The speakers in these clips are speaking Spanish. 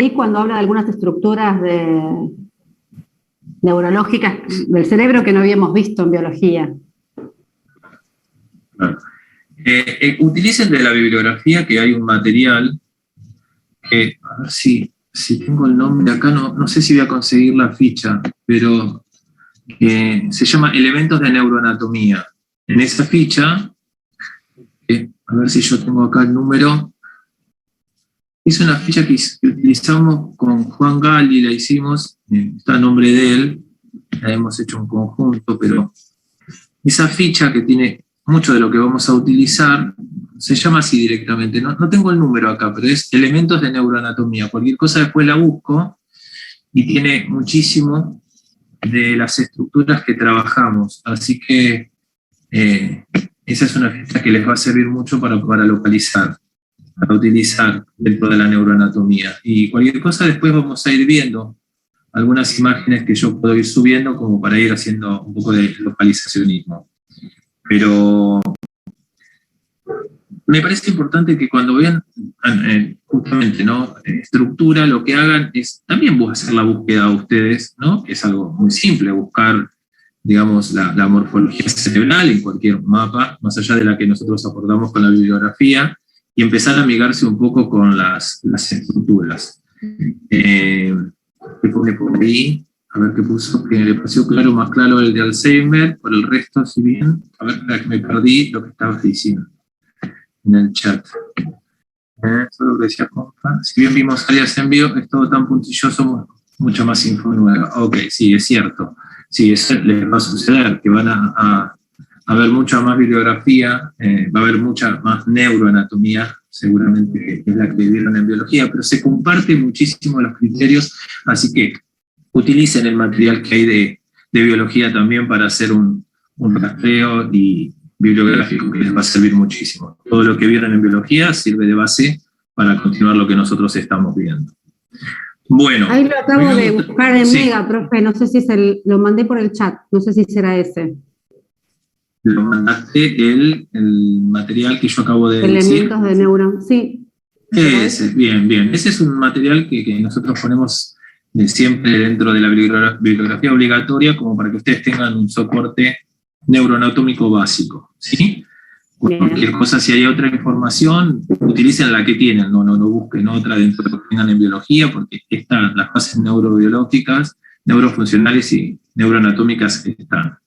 ahí cuando habla de algunas estructuras neurológicas del cerebro que no habíamos visto en biología. Claro. Utilicen de la bibliografía que hay un material que, a ver si tengo el nombre acá, no sé si voy a conseguir la ficha, pero se llama Elementos de Neuroanatomía. En esa ficha, a ver si yo tengo acá el número, es una ficha que utilizamos con Juan Gali, la hicimos, está a nombre de él, la hemos hecho en conjunto, pero esa ficha que tiene mucho de lo que vamos a utilizar, se llama así directamente, no tengo el número acá, pero es Elementos de Neuroanatomía. Cualquier cosa después la busco y tiene muchísimo de las estructuras que trabajamos. Así que esa es una ficha que les va a servir mucho para localizar, para utilizar dentro de la neuroanatomía. Y cualquier cosa después vamos a ir viendo algunas imágenes que yo puedo ir subiendo como para ir haciendo un poco de localizacionismo. Pero me parece importante que cuando vean justamente, ¿no?, estructura, lo que hagan es también hacer la búsqueda a ustedes, ¿no?, que es algo muy simple, buscar, digamos, la morfología cerebral en cualquier mapa, más allá de la que nosotros aportamos con la bibliografía, y empezar a amigarse un poco con las estructuras. ¿Qué pone por ahí? A ver qué puso, que le pareció claro, más claro el de Alzheimer, por el resto, si bien, a ver, me perdí lo que estabas diciendo en el chat. Eso es lo que decía Confa. Si bien vimos áreas en vivo, es todo tan puntilloso, mucha más info nueva. Ok, sí, es cierto. Sí, eso les va a suceder, que van a ver mucha más bibliografía, va a haber mucha más neuroanatomía, seguramente, que es la que vieron en biología, pero se comparten muchísimo los criterios, así que utilicen el material que hay de biología también para hacer un rastreo y bibliográfico que les va a servir muchísimo. Todo lo que vieron en biología sirve de base para continuar lo que nosotros estamos viendo. Bueno. Ahí lo acabo de buscar en sí. Mega, profe, no sé si lo mandé por el chat, no sé si será ese. Lo mandaste el material que yo acabo de decir. Elementos de neuro, sí. Ese, bien. Ese es un material que nosotros ponemos siempre dentro de la bibliografía obligatoria como para que ustedes tengan un soporte neuroanatómico básico, ¿sí? Cualquier cosa, si hay otra información, utilicen la que tienen, no busquen otra dentro de lo que tengan en biología, porque están las bases neurobiológicas, neurofuncionales y neuroanatómicas que están.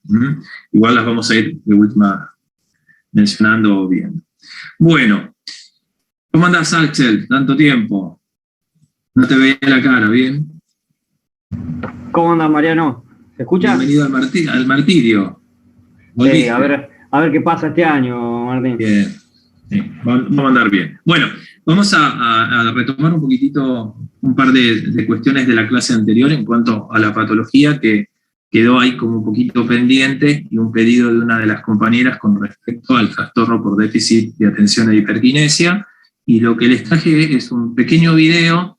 Igual las vamos a ir de última mencionando bien. Bueno, ¿cómo andás, Axel? Tanto tiempo. No te veía la cara, ¿bien? ¿Cómo andas, Mariano? ¿Se escucha? Bienvenido al martirio. Sí, a ver qué pasa este año, Martín. Bien. Sí, vamos a andar bien. Bueno, vamos a retomar un poquitito un par de cuestiones de la clase anterior en cuanto a la patología que quedó ahí como un poquito pendiente y un pedido de una de las compañeras con respecto al trastorno por déficit de atención e hiperquinesia. Y lo que les traje es un pequeño video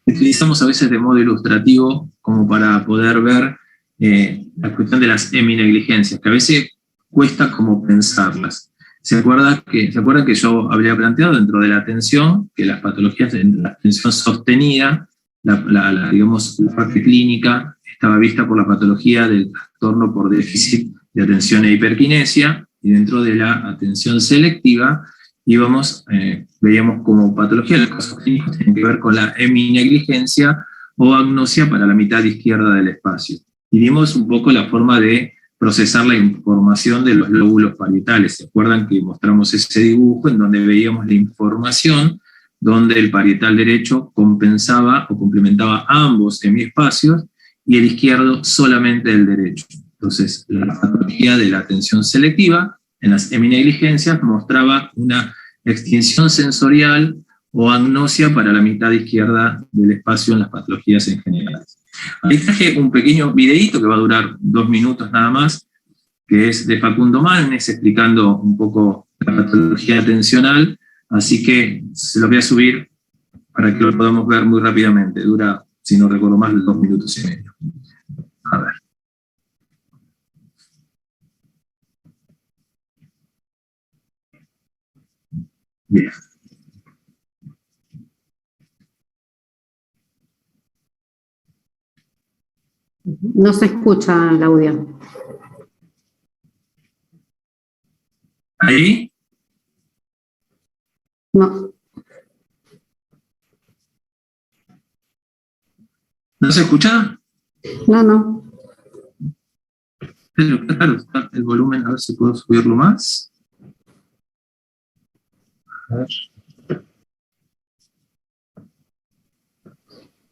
que utilizamos a veces de modo ilustrativo como para poder ver la cuestión de las heminegligencias, que a veces cuesta como pensarlas. ¿Se acuerdan que yo habría planteado dentro de la atención que las patologías de la atención sostenida, digamos, la parte clínica estaba vista por la patología del trastorno por déficit de atención e hiperquinesia, y dentro de la atención selectiva veíamos como patología los casos clínicos tienen que ver con la heminegligencia o agnosia para la mitad izquierda del espacio. Y vimos un poco la forma de procesar la información de los lóbulos parietales. ¿Se acuerdan que mostramos ese dibujo en donde veíamos la información donde el parietal derecho compensaba o complementaba ambos hemiespacios y el izquierdo solamente el derecho? Entonces, la patología de la atención selectiva en las heminegligencias mostraba una extinción sensorial o agnosia para la mitad izquierda del espacio en las patologías en general. Ahí traje un pequeño videíto que va a durar 2 minutos nada más, que es de Facundo Manes explicando un poco la patología atencional, así que se lo voy a subir para que lo podamos ver muy rápidamente. Dura, si no recuerdo mal, 2 minutos y medio. A ver. Bien. No se escucha el audio. ¿Ahí? No, ¿No se escucha? no. Pero claro, está el volumen, a ver si puedo subirlo más. A ver.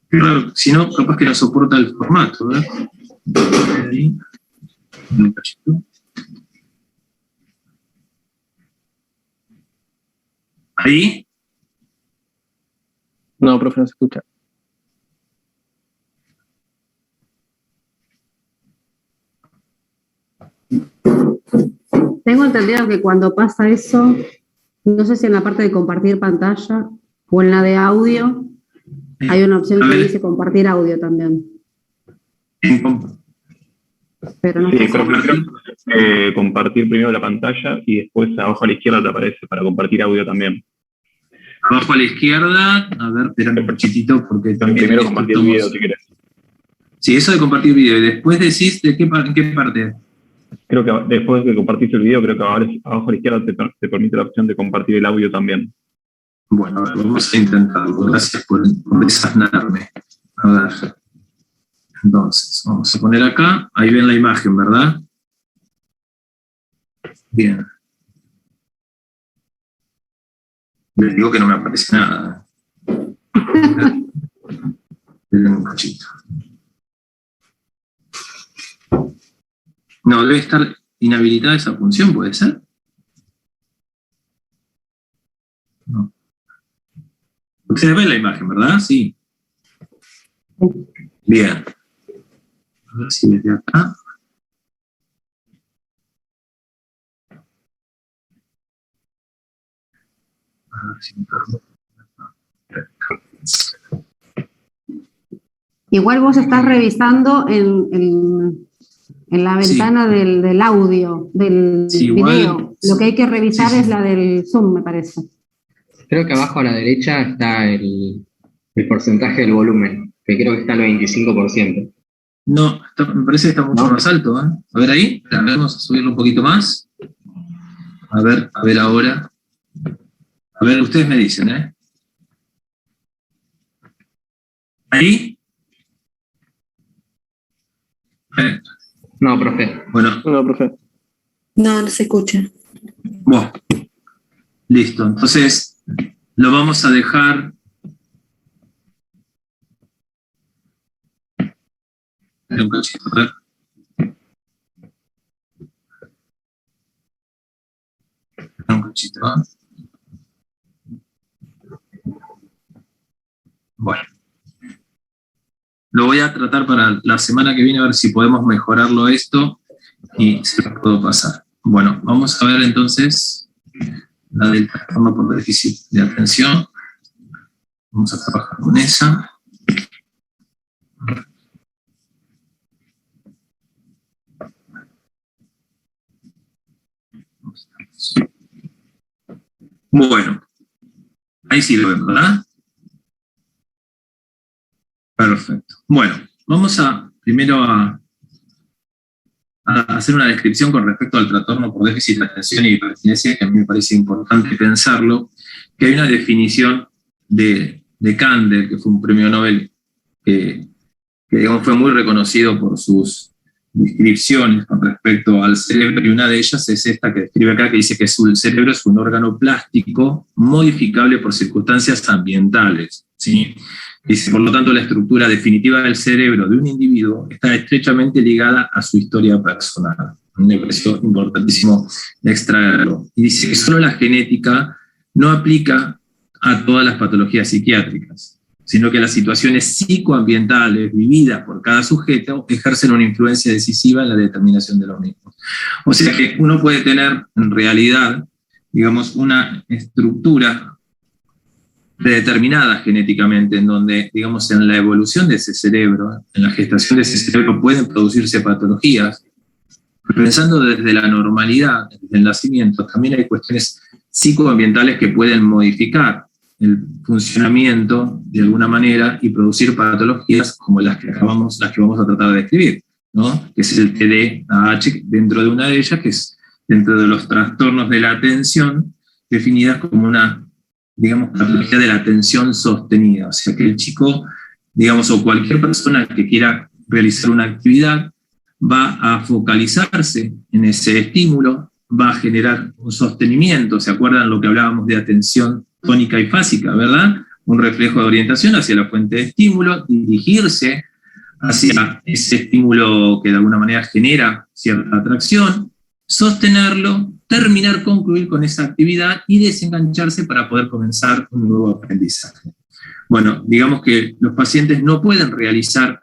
Claro, si no, capaz que no soporta el formato, ¿ver? Ahí. Un cachito. ¿Ahí? No, profe, no se escucha. Tengo entendido que cuando pasa eso, no sé si en la parte de compartir pantalla o en la de audio, hay una opción A que ver. dice compartir audio también. Pero no Sí, sé. creo que compartir primero la pantalla y después abajo a la izquierda te aparece para compartir audio también. Abajo a la izquierda, a ver, espérame un cachitito porque también Primero compartir el video si querés. Sí, eso de compartir video. Y después decís en qué parte. Creo que después de que compartiste el video, creo que abajo a la izquierda te permite la opción de compartir el audio también. Bueno, a ver, vamos a intentarlo. Gracias por desasnarme. A ver. Entonces, vamos a poner acá. Ahí ven la imagen, ¿verdad? Bien. Les digo que no me aparece nada. Denle un cachito. No, debe estar inhabilitada esa función, ¿puede ser? No. Ustedes ven la imagen, ¿verdad? Sí. Bien. A ver si desde acá. A ver si me cargo. Igual vos estás revisando en la ventana del audio, del Sí, video. igual, Lo que hay que revisar sí. es la del Zoom, me parece. Creo que abajo a la derecha está el porcentaje del volumen, que creo que está al 25%. No, me parece que está mucho más alto, ¿eh? A ver ahí, vamos a subirlo un poquito más. A ver ahora. A ver, ustedes me dicen, ¿eh? ¿Ahí? No, profe. Bueno, No, profe. No, no se escucha. bueno. Listo, entonces lo vamos a dejar. Un cachito, a ver. Un cachito, ¿eh? Bueno. Lo voy a tratar para la semana que viene a ver si podemos mejorarlo esto y se lo puedo pasar. Bueno, vamos a ver entonces la del trastorno por déficit de atención. Vamos a trabajar con esa. Bueno, ahí sí lo ven, ¿verdad? Perfecto. Bueno, vamos primero a hacer una descripción con respecto al trastorno por déficit de atención y hiperestinesia, que a mí me parece importante pensarlo, que hay una definición de Kandel, que fue un premio Nobel que digamos, fue muy reconocido por sus descripciones con respecto al cerebro, y una de ellas es esta que describe acá, que dice que el cerebro es un órgano plástico modificable por circunstancias ambientales, ¿sí? Dice, por lo tanto, la estructura definitiva del cerebro de un individuo está estrechamente ligada a su historia personal. Me pareció importantísimo extraerlo. Y dice que solo la genética no aplica a todas las patologías psiquiátricas, sino que las situaciones psicoambientales vividas por cada sujeto ejercen una influencia decisiva en la determinación de los mismos. O sea que uno puede tener, en realidad, digamos, una estructura predeterminada genéticamente, en donde, digamos, en la evolución de ese cerebro, en la gestación de ese cerebro pueden producirse patologías. Pensando desde la normalidad, desde el nacimiento, también hay cuestiones psicoambientales que pueden modificar el funcionamiento de alguna manera y producir patologías como las que vamos a tratar de describir, ¿no? Que es el TDAH, dentro de una de ellas, que es dentro de los trastornos de la atención, definidas como una, digamos, patología de la atención sostenida. O sea, que el chico, digamos, o cualquier persona que quiera realizar una actividad, va a focalizarse en ese estímulo, va a generar un sostenimiento. ¿Se acuerdan lo que hablábamos de atención tónica y fásica, verdad? Un reflejo de orientación hacia la fuente de estímulo, dirigirse hacia ese estímulo que de alguna manera genera cierta atracción, sostenerlo, terminar, concluir con esa actividad y desengancharse para poder comenzar un nuevo aprendizaje. Bueno, digamos que los pacientes no pueden realizar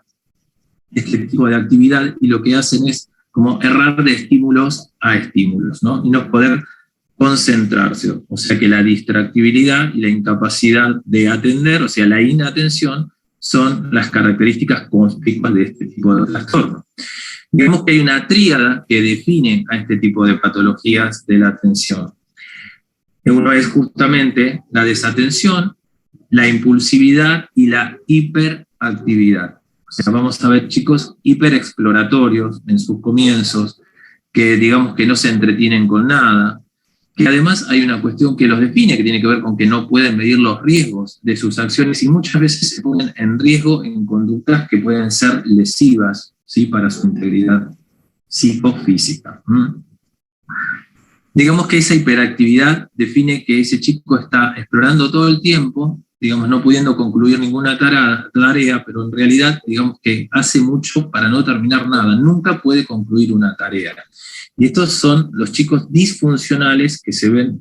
este tipo de actividad y lo que hacen es como errar de estímulos a estímulos, ¿no? Y no poder concentrarse. O sea que la distractibilidad y la incapacidad de atender, o sea, la inatención, son las características conspicuas de este tipo de trastorno. Digamos que hay una tríada que define a este tipo de patologías de la atención. Uno es justamente la desatención, la impulsividad y la hiperactividad. O sea, vamos a ver chicos hiperexploratorios en sus comienzos, que digamos que no se entretienen con nada, que además hay una cuestión que los define, que tiene que ver con que no pueden medir los riesgos de sus acciones y muchas veces se ponen en riesgo en conductas que pueden ser lesivas, ¿sí?, para su integridad psicofísica. Digamos que esa hiperactividad define que ese chico está explorando todo el tiempo, digamos, no pudiendo concluir ninguna tarea, pero en realidad, digamos que hace mucho para no terminar nada, nunca puede concluir una tarea. Y estos son los chicos disfuncionales que se ven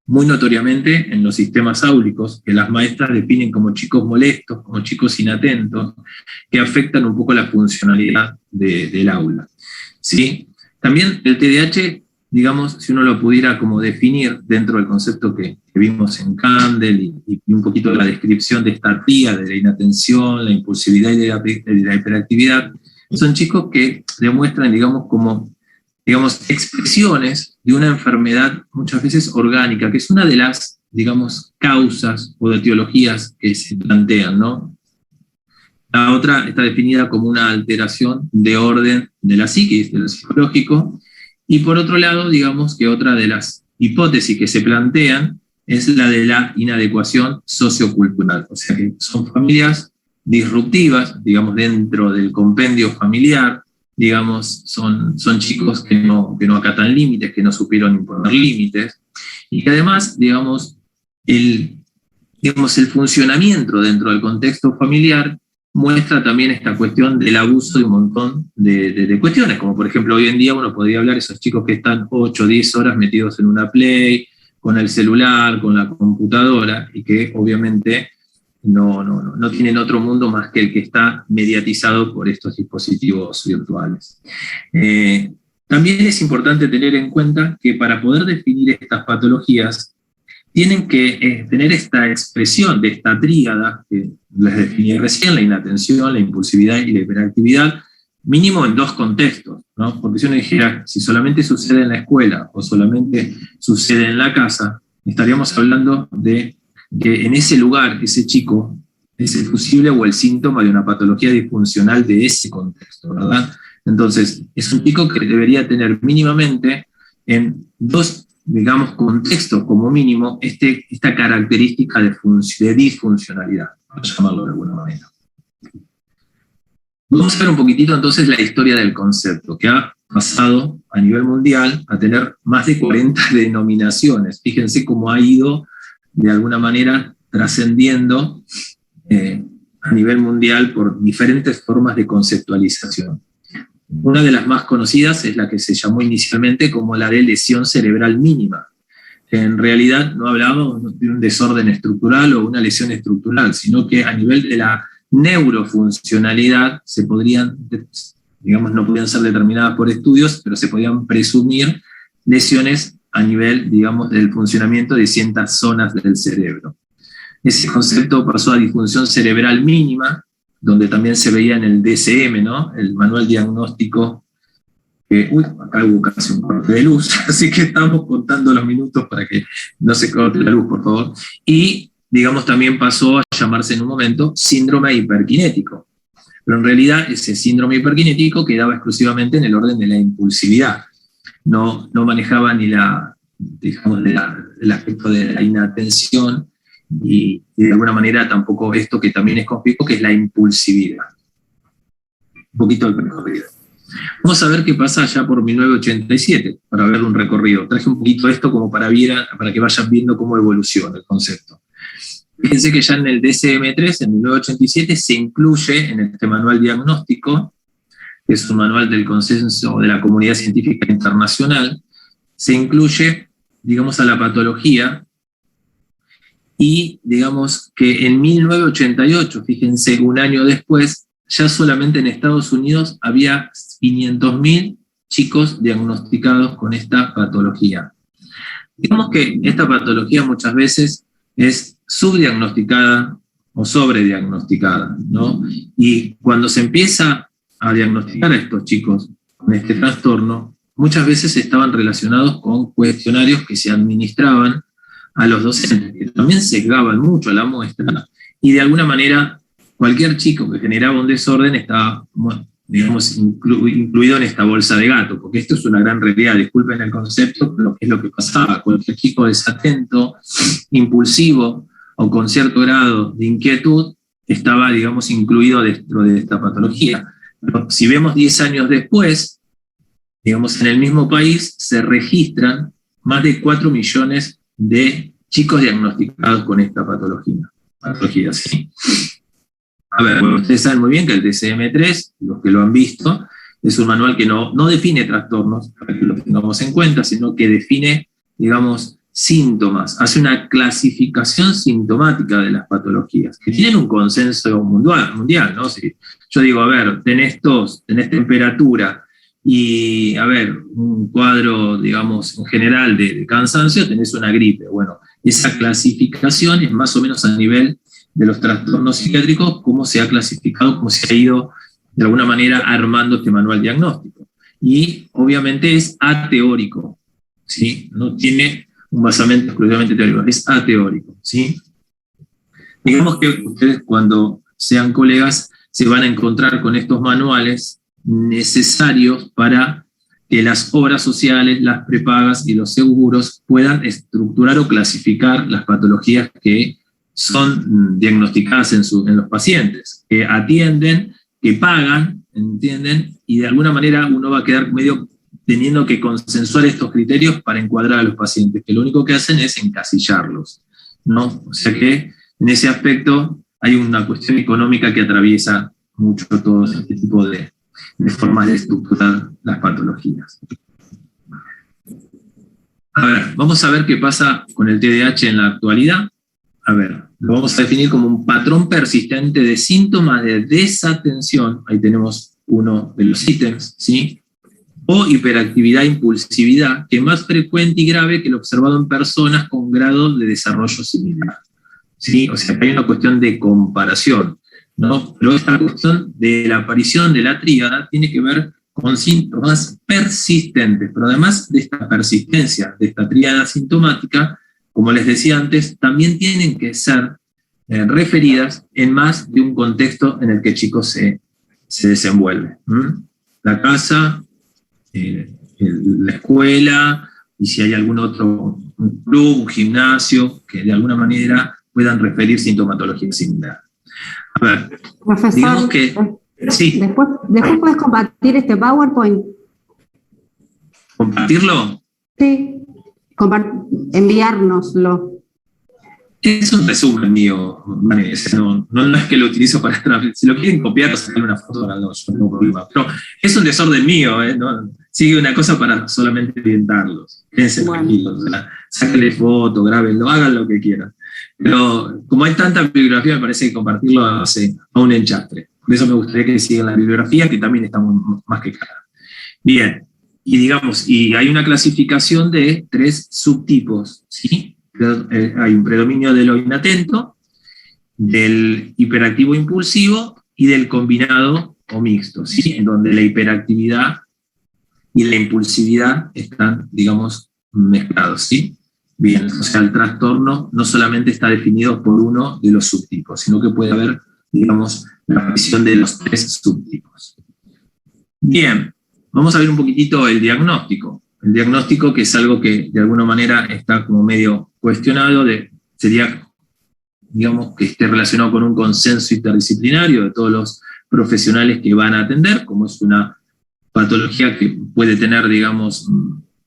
muy notoriamente en los sistemas áulicos, que las maestras definen como chicos molestos, como chicos inatentos, que afectan un poco la funcionalidad del aula. ¿Sí? También el TDAH, digamos, si uno lo pudiera como definir dentro del concepto que vimos en Kandel y un poquito la descripción de esta tríada de la inatención, la impulsividad y de la hiperactividad, son chicos que demuestran, digamos, como expresiones de una enfermedad muchas veces orgánica, que es una de las, digamos, causas o etiologías que se plantean, ¿no? La otra está definida como una alteración de orden de la psiquis, de lo psicológico, y por otro lado, digamos que otra de las hipótesis que se plantean es la de la inadecuación sociocultural, o sea que son familias disruptivas, digamos, dentro del compendio familiar, digamos, son chicos que no acatan límites, que no supieron imponer límites, y que además, digamos, el funcionamiento dentro del contexto familiar muestra también esta cuestión del abuso de un montón de cuestiones, como por ejemplo hoy en día uno podría hablar de esos chicos que están 8 o 10 horas metidos en una Play, con el celular, con la computadora, y que obviamente no tienen otro mundo más que el que está mediatizado por estos dispositivos virtuales. También es importante tener en cuenta que para poder definir estas patologías, tienen que tener esta expresión de esta tríada que les definí recién, la inatención, la impulsividad y la hiperactividad, mínimo en 2 contextos, ¿no? Porque si uno dijera, si solamente sucede en la escuela o solamente sucede en la casa, estaríamos hablando de que en ese lugar, ese chico, es el fusible o el síntoma de una patología disfuncional de ese contexto, ¿verdad? Entonces, es un chico que debería tener mínimamente en 2, digamos, contextos como mínimo, esta característica de disfuncionalidad, para llamarlo de alguna manera. Vamos a ver un poquitito entonces la historia del concepto, que ha pasado a nivel mundial a tener más de 40 denominaciones. Fíjense cómo ha ido de alguna manera trascendiendo a nivel mundial por diferentes formas de conceptualización. Una de las más conocidas es la que se llamó inicialmente como la de lesión cerebral mínima. En realidad no hablábamos de un desorden estructural o una lesión estructural, sino que a nivel de la neurofuncionalidad se podrían, digamos, no podían ser determinadas por estudios, pero se podían presumir lesiones a nivel, digamos, del funcionamiento de ciertas zonas del cerebro. Ese concepto pasó a disfunción cerebral mínima, donde también se veía en el DSM, ¿no? El manual diagnóstico, acá hubo casi un corte de luz, así que estamos contando los minutos para que no se corte la luz, por favor. Y digamos, también pasó a llamarse en un momento síndrome hiperkinético. Pero en realidad ese síndrome hiperkinético quedaba exclusivamente en el orden de la impulsividad. No manejaba ni digamos, el aspecto de la inatención y de alguna manera tampoco esto que también es conspicuo, que es la impulsividad. Un poquito el recorrido. Vamos a ver qué pasa allá por 1987, para ver un recorrido. Traje un poquito esto como para que vayan viendo cómo evoluciona el concepto. Fíjense que ya en el DSM-3, en 1987, se incluye en este manual diagnóstico, que es un manual del consenso de la comunidad científica internacional, se incluye, digamos, a la patología, y digamos que en 1988, fíjense, un año después, ya solamente en Estados Unidos había 500.000 chicos diagnosticados con esta patología. Digamos que esta patología muchas veces es subdiagnosticada o sobrediagnosticada, ¿no? Y cuando se empieza a diagnosticar a estos chicos con este trastorno, muchas veces estaban relacionados con cuestionarios que se administraban a los docentes, que también sesgaban mucho la muestra, y de alguna manera cualquier chico que generaba un desorden estaba, digamos, incluido en esta bolsa de gato, porque esto es una gran realidad, disculpen el concepto, pero es lo que pasaba. Cualquier chico desatento, impulsivo o con cierto grado de inquietud estaba, digamos, incluido dentro de esta patología. Pero si vemos 10 años después, digamos, en el mismo país se registran más de 4 millones de chicos diagnosticados con esta patología, ¿sí? A ver, bueno, ustedes saben muy bien que el DSM-3, los que lo han visto, es un manual que no define trastornos, para que lo tengamos en cuenta, sino que define, digamos, síntomas, hace una clasificación sintomática de las patologías, que tienen un consenso mundial, ¿no? Si yo digo, a ver, tenés tos, tenés temperatura, y, a ver, un cuadro, digamos, en general de cansancio, tenés una gripe. Bueno, esa clasificación es más o menos a nivel de los trastornos psiquiátricos, cómo se ha clasificado, cómo se ha ido de alguna manera armando este manual diagnóstico. Y obviamente es ateórico, ¿sí? No tiene un basamento exclusivamente teórico, es ateórico, ¿sí? Digamos que ustedes cuando sean colegas se van a encontrar con estos manuales necesarios para que las obras sociales, las prepagas y los seguros puedan estructurar o clasificar las patologías que son diagnosticadas en los pacientes, que atienden, que pagan, ¿entienden? Y de alguna manera uno va a quedar medio teniendo que consensuar estos criterios para encuadrar a los pacientes, que lo único que hacen es encasillarlos, ¿no? O sea que en ese aspecto hay una cuestión económica que atraviesa mucho todo este tipo de formas de estructurar las patologías. A ver, vamos a ver qué pasa con el TDAH en la actualidad. A ver, lo vamos a definir como un patrón persistente de síntomas de desatención, ahí tenemos uno de los ítems, ¿sí? O hiperactividad e impulsividad, que es más frecuente y grave que lo observado en personas con grado de desarrollo similar, ¿sí? O sea, que hay una cuestión de comparación, ¿no? Pero esta cuestión de la aparición de la tríada tiene que ver con síntomas persistentes, pero además de esta persistencia, de esta tríada sintomática, como les decía antes, también tienen que ser referidas en más de un contexto en el que el chico se desenvuelve. La casa, la escuela, y si hay algún otro un club, un gimnasio, que de alguna manera puedan referir sintomatología similar. A ver, profesor, digamos que... Sí. Después puedes compartir este PowerPoint. ¿Compartirlo? Sí, enviárnoslo. Es un resumen mío, Vanessa, no es que lo utilizo para... Si lo quieren copiar o sacar una foto, no, yo no tengo problema. Pero es un desorden mío, ¿no? Sigue una cosa para solamente orientarlos. Quédense tranquilos, o sea, sáquenle foto, grábenlo, hagan lo que quieran. Pero como hay tanta bibliografía, me parece que compartirlo hace a un enchastre. Por eso me gustaría que sigan la bibliografía, que también está más que clara. Bien, y digamos, y hay una clasificación de 3 subtipos, ¿sí? Hay un predominio de lo inatento, del hiperactivo impulsivo y del combinado o mixto, ¿sí? En donde la hiperactividad y la impulsividad están, digamos, mezclados, ¿sí? Bien, o sea, el trastorno no solamente está definido por uno de los subtipos, sino que puede haber, digamos, la aparición de los 3 subtipos. Bien, vamos a ver un poquitito el diagnóstico. El diagnóstico, que es algo que de alguna manera está como medio cuestionado, sería, digamos, que esté relacionado con un consenso interdisciplinario de todos los profesionales que van a atender, como es una patología que puede tener, digamos,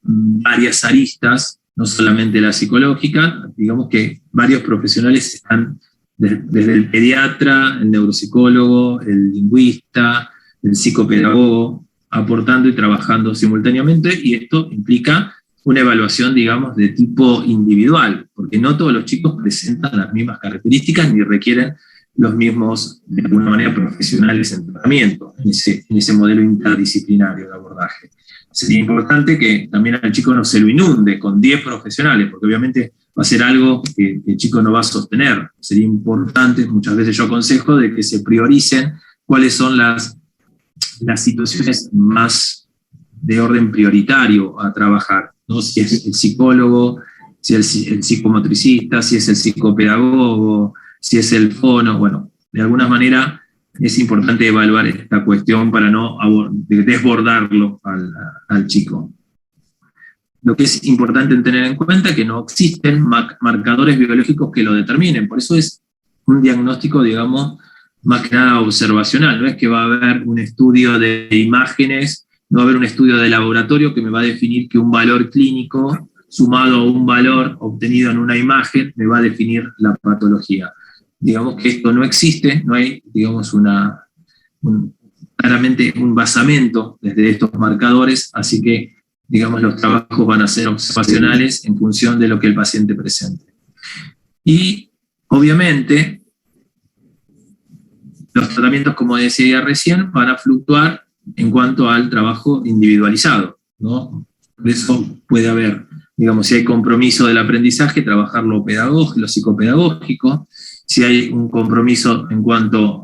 varias aristas, no solamente la psicológica, digamos que varios profesionales están, desde el pediatra, el neuropsicólogo, el lingüista, el psicopedagogo, aportando y trabajando simultáneamente, y esto implica una evaluación, digamos, de tipo individual, porque no todos los chicos presentan las mismas características ni requieren los mismos, de alguna manera, profesionales en tratamiento, en ese modelo interdisciplinario de abordaje. Sería importante que también al chico no se lo inunde con 10 profesionales, porque obviamente va a ser algo que el chico no va a sostener. Sería importante, muchas veces yo aconsejo, de que se prioricen cuáles son las situaciones más de orden prioritario a trabajar, ¿no? Si es el psicólogo, si es el psicomotricista, si es el psicopedagogo, si es el fono, bueno, de alguna manera es importante evaluar esta cuestión para no desbordarlo al chico. Lo que es importante tener en cuenta es que no existen marcadores biológicos que lo determinen, por eso es un diagnóstico, digamos, más que nada observacional, no es que va a haber un estudio de imágenes, no va a haber un estudio de laboratorio que me va a definir que un valor clínico sumado a un valor obtenido en una imagen me va a definir la patología. Digamos que esto no existe, no hay, digamos, claramente un basamento desde estos marcadores, así que, digamos, los trabajos van a ser observacionales en función de lo que el paciente presente. Y, obviamente, los tratamientos, como decía recién, van a fluctuar en cuanto al trabajo individualizado, ¿no? Por eso puede haber, digamos, si hay compromiso del aprendizaje, trabajar lo pedagógico, lo psicopedagógico. Si hay un compromiso en cuanto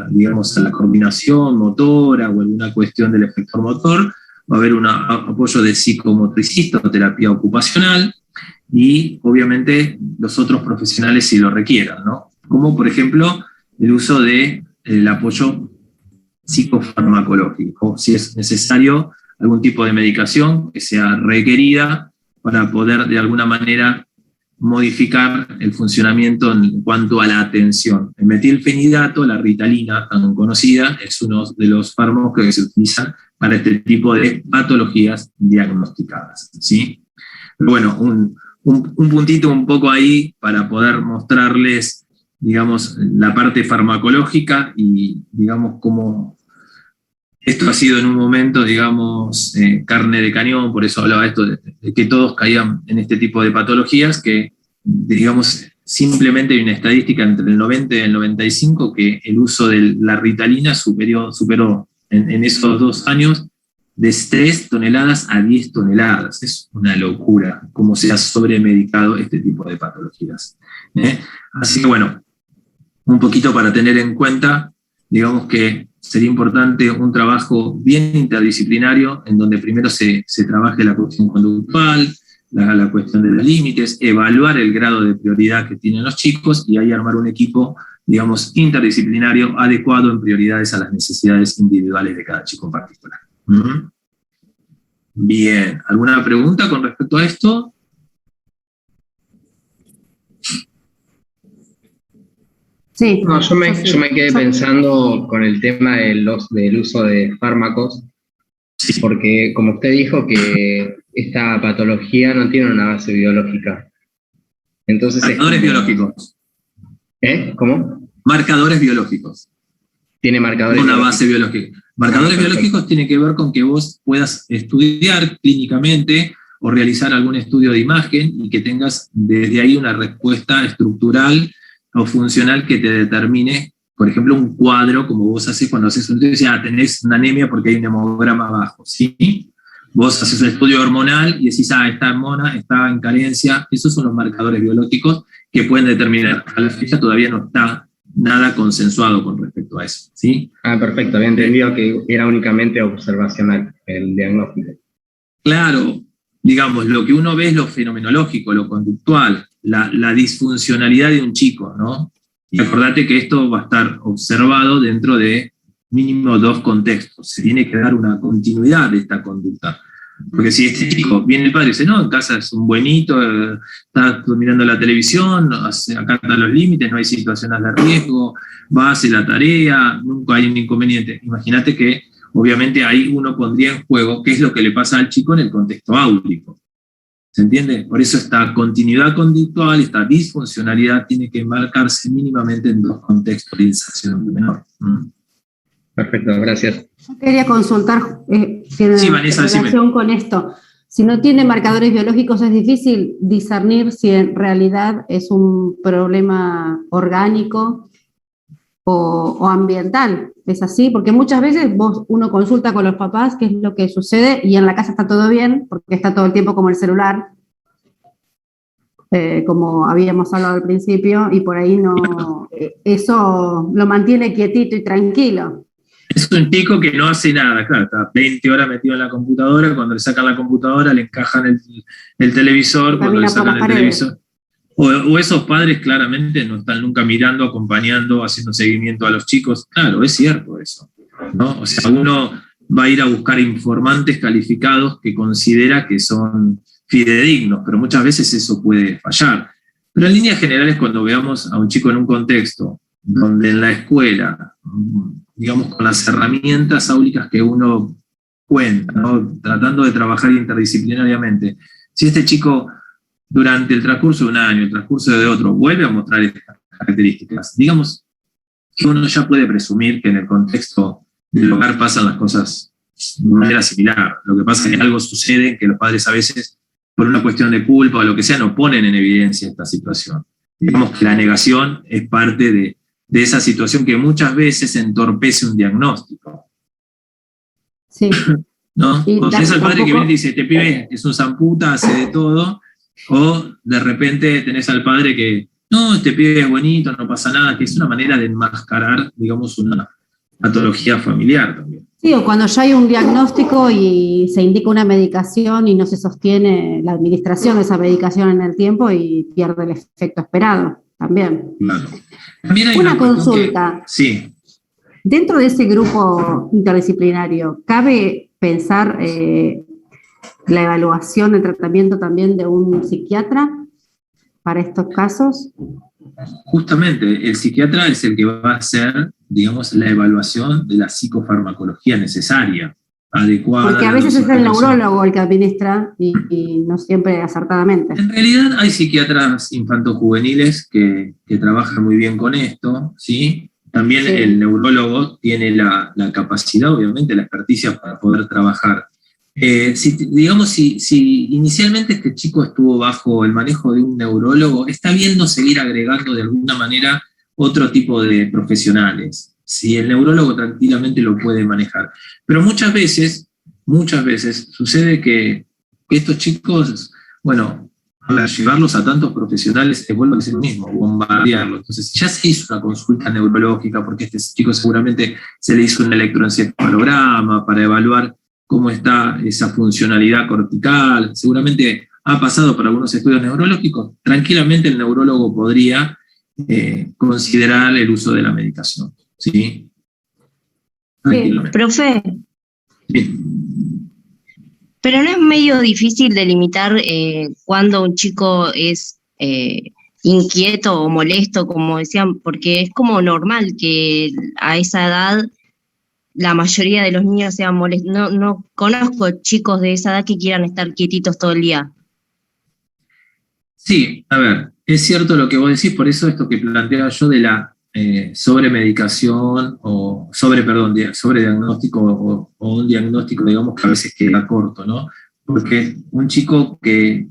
digamos, a la coordinación motora o alguna cuestión del efector motor, va a haber un apoyo de psicomotricista o terapia ocupacional, y obviamente los otros profesionales si lo requieran, ¿no? Como por ejemplo el uso del apoyo psicofarmacológico, si es necesario algún tipo de medicación que sea requerida para poder de alguna manera modificar el funcionamiento en cuanto a la atención. El metilfenidato, la ritalina tan conocida, es uno de los fármacos que se utilizan para este tipo de patologías diagnosticadas, ¿sí? Pero bueno, un puntito un poco ahí para poder mostrarles, digamos, la parte farmacológica y, digamos, cómo esto ha sido en un momento, digamos, carne de cañón, por eso hablaba esto de que todos caían en este tipo de patologías, que, digamos, simplemente hay una estadística entre el 90 y el 95 que el uso de la ritalina superó en esos 2 años de 3 toneladas a 10 toneladas. Es una locura cómo se ha sobremedicado este tipo de patologías. Así que bueno, un poquito para tener en cuenta, digamos que sería importante un trabajo bien interdisciplinario, en donde primero se trabaje la cuestión conductual, la cuestión de los límites, evaluar el grado de prioridad que tienen los chicos, y ahí armar un equipo, digamos, interdisciplinario adecuado en prioridades a las necesidades individuales de cada chico en particular. Bien, ¿alguna pregunta con respecto a esto? Sí. No, yo me quedé pensando con el tema del uso de fármacos, porque como usted dijo que esta patología no tiene una base biológica. Entonces marcadores biológicos. ¿Cómo? Marcadores biológicos. Tiene marcadores una base biológica. Marcadores biológicos tiene que ver con que vos puedas estudiar clínicamente o realizar algún estudio de imagen y que tengas desde ahí una respuesta estructural o funcional que te determine, por ejemplo, un cuadro, como vos haces cuando haces un estudio, tenés una anemia porque hay un hemograma abajo, ¿sí? Vos haces un estudio hormonal y decís, está mona, está en carencia. Esos son los marcadores biológicos que pueden determinar. A la fecha todavía no está nada consensuado con respecto a eso, ¿sí? Perfecto, había entendido que era únicamente observacional el diagnóstico. Claro, digamos, lo que uno ve es lo fenomenológico, lo conductual, la disfuncionalidad de un chico, ¿no? Y acordate que esto va a estar observado dentro de mínimo 2 contextos. Se tiene que dar una continuidad de esta conducta. Porque si este chico, viene el padre y dice, no, en casa es un buenito, está mirando la televisión, acata los límites, no hay situaciones de riesgo, va a hacer la tarea, nunca hay un inconveniente. Imagínate que, obviamente, ahí uno pondría en juego qué es lo que le pasa al chico en el contexto áulico. ¿Se entiende? Por eso esta continuidad conductual, esta disfuncionalidad tiene que enmarcarse mínimamente en 2 contextos de inserción menor. Perfecto, gracias. Yo quería consultar Sí, Vanessa, en relación con esto. Si no tiene marcadores biológicos, es difícil discernir si en realidad es un problema orgánico o ambiental. ¿Es así? Porque muchas veces uno consulta con los papás qué es lo que sucede y en la casa está todo bien, porque está todo el tiempo como el celular, como habíamos hablado al principio, y por ahí no, eso lo mantiene quietito y tranquilo. Es un chico que no hace nada, claro, está 20 horas metido en la computadora, cuando le sacan la computadora le encajan el televisor, cuando le sacan el televisor. O esos padres claramente no están nunca mirando, acompañando, haciendo seguimiento a los chicos. Claro, es cierto eso, ¿no? O sea, uno va a ir a buscar informantes calificados que considera que son fidedignos, pero muchas veces eso puede fallar. Pero en líneas generales, cuando veamos a un chico en un contexto donde en la escuela, digamos, con las herramientas áulicas que uno cuenta, ¿no? Tratando de trabajar interdisciplinariamente, si este chico durante el transcurso de un año, el transcurso de otro, vuelve a mostrar estas características, digamos que uno ya puede presumir que en el contexto del hogar pasan las cosas de manera similar. Lo que pasa es que algo sucede, que los padres a veces, por una cuestión de culpa o lo que sea, no ponen en evidencia esta situación. Digamos que la negación es parte de esa situación que muchas veces entorpece un diagnóstico. Sí. ¿No? O sea, es el padre que viene y dice, este pibe es un zamputa, hace de todo, o de repente tenés al padre que, no, este pibe es bonito, no pasa nada, que es una manera de enmascarar, digamos, una patología familiar también. Sí, o cuando ya hay un diagnóstico y se indica una medicación y no se sostiene la administración de esa medicación en el tiempo y pierde el efecto esperado también. Claro. También hay una consulta. Sí. Dentro de ese grupo interdisciplinario, ¿cabe pensar la evaluación, el tratamiento también de un psiquiatra para estos casos? Justamente, el psiquiatra es el que va a hacer, digamos, la evaluación de la psicofarmacología necesaria, adecuada. Porque a veces es el neurólogo el que administra y no siempre acertadamente. En realidad hay psiquiatras infantojuveniles que trabajan muy bien con esto, ¿sí? También sí. El neurólogo tiene la capacidad, obviamente, la experticia para poder trabajar. Si inicialmente este chico estuvo bajo el manejo de un neurólogo, está bien no seguir agregando de alguna manera otro tipo de profesionales. Si el neurólogo tranquilamente lo puede manejar. Pero muchas veces sucede que estos chicos, bueno, para llevarlos a tantos profesionales, es vuelvo a decir lo mismo, bombardearlos. Entonces, si ya se hizo una consulta neurológica, porque este chico seguramente se le hizo un electroencefalograma para evaluar cómo está esa funcionalidad cortical, seguramente ha pasado por algunos estudios neurológicos, tranquilamente el neurólogo podría considerar el uso de la medicación. ¿Sí? Profe. Sí. Pero no es medio difícil delimitar cuando un chico es inquieto o molesto, como decían, porque es como normal que a esa edad la mayoría de los niños sean molestos. No conozco chicos de esa edad que quieran estar quietitos todo el día. Sí, a ver, es cierto lo que vos decís, por eso esto que planteaba yo de la sobremedicación o sobrediagnóstico o un diagnóstico, digamos, que a veces queda corto, ¿no? Porque un chico que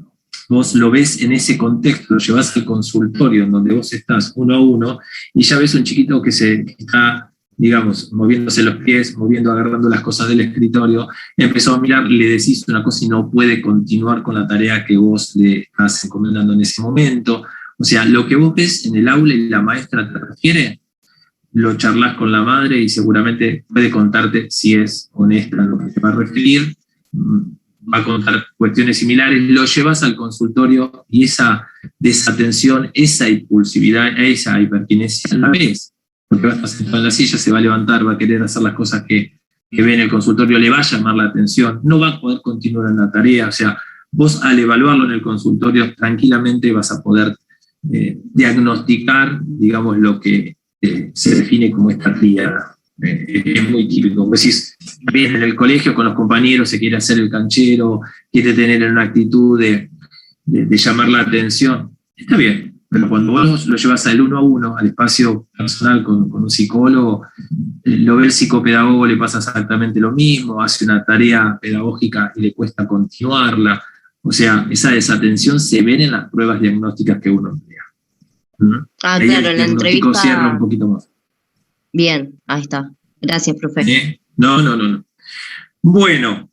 vos lo ves en ese contexto, lo llevas al consultorio en donde vos estás uno a uno y ya ves un chiquito que está, digamos, moviéndose los pies, agarrando las cosas del escritorio, empezó a mirar, le decís una cosa y no puede continuar con la tarea que vos le estás encomendando en ese momento. O sea, lo que vos ves en el aula y la maestra te refiere, lo charlas con la madre y seguramente puede contarte si es honesta en lo que te va a referir. va a contar cuestiones similares, lo llevas al consultorio y esa desatención, esa impulsividad, esa hiperquinesia la ves, porque va a estar sentado en la silla, se va a levantar, va a querer hacer las cosas que ve en el consultorio, le va a llamar la atención, no va a poder continuar en la tarea. O sea, vos al evaluarlo en el consultorio tranquilamente vas a poder diagnosticar, digamos, lo que se define como esta tríada. Es muy típico. Vos decís, bien, en el colegio con los compañeros se quiere hacer el canchero, quiere tener una actitud de llamar la atención. Está bien, pero cuando vos lo llevas al 1 a 1, al espacio personal con un psicólogo, lo ve el psicopedagogo, le pasa exactamente lo mismo, hace una tarea pedagógica y le cuesta continuarla. O sea, esa desatención se ve en las pruebas diagnósticas que uno emplea. Ahí claro, en la entrevista cierra un poquito más. Bien, ahí está. Gracias, profe. No. Bueno,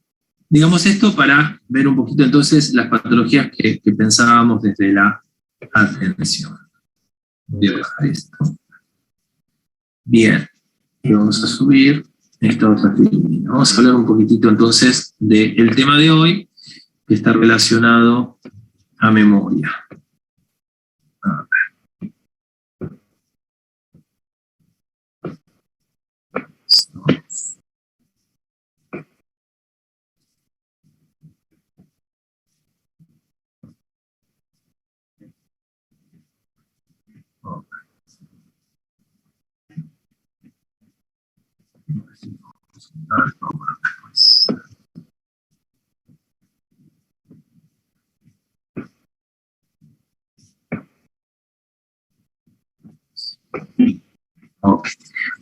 digamos esto para ver un poquito entonces las patologías que pensábamos desde la atención. Voy a bajar esto. Bien, y vamos a subir esta otra filmina. Vamos a hablar un poquitito entonces del tema de hoy, que está relacionado a memoria. A ver. Okay.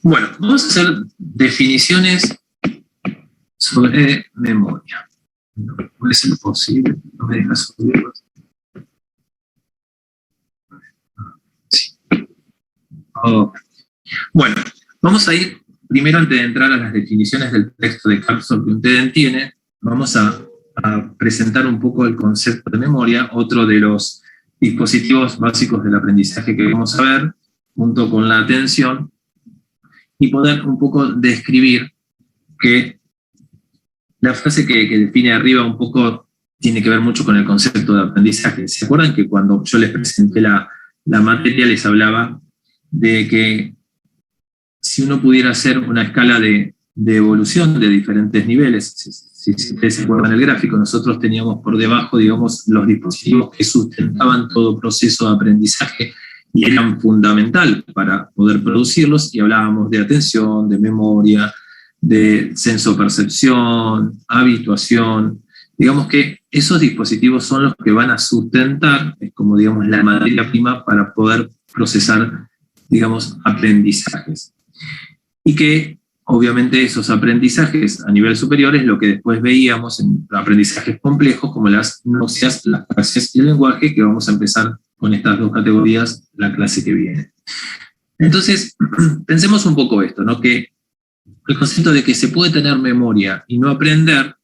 Bueno, vamos a hacer definiciones sobre memoria. No puede ser posible, no me deja subirlo. Sí. Okay. Bueno, vamos a ir primero, antes de entrar a las definiciones del texto de Carlson que ustedes tienen, vamos a presentar un poco el concepto de memoria, otro de los dispositivos básicos del aprendizaje que vamos a ver, junto con la atención, y poder un poco describir que la frase que define arriba un poco tiene que ver mucho con el concepto de aprendizaje. ¿Se acuerdan que cuando yo les presenté la materia les hablaba de que si uno pudiera hacer una escala de evolución de diferentes niveles, si ustedes se acuerdan del gráfico, nosotros teníamos por debajo, digamos, los dispositivos que sustentaban todo proceso de aprendizaje y eran fundamental para poder producirlos, y hablábamos de atención, de memoria, de sensopercepción, habituación. Digamos que esos dispositivos son los que van a sustentar, es como, digamos, la materia prima para poder procesar, digamos, aprendizajes. Y que, obviamente, esos aprendizajes a nivel superior es lo que después veíamos en aprendizajes complejos, como las gnosis, las praxias y el lenguaje, que vamos a empezar con estas dos categorías la clase que viene. Entonces, pensemos un poco esto, ¿no? Que el concepto de que se puede tener memoria y no aprender,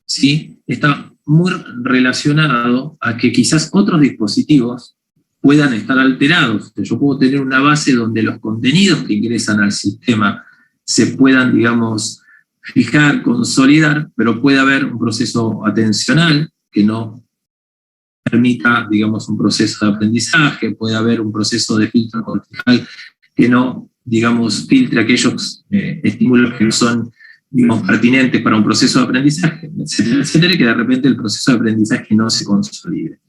¿sí?, está muy relacionado a que quizás otros dispositivos puedan estar alterados. Yo puedo tener una base donde los contenidos que ingresan al sistema se puedan, digamos, fijar, consolidar, pero puede haber un proceso atencional que no permita, digamos, un proceso de aprendizaje, puede haber un proceso de filtro cortical que no, digamos, filtre aquellos estímulos que no son, digamos, pertinentes para un proceso de aprendizaje, etcétera, etcétera, y que de repente el proceso de aprendizaje no se consolide.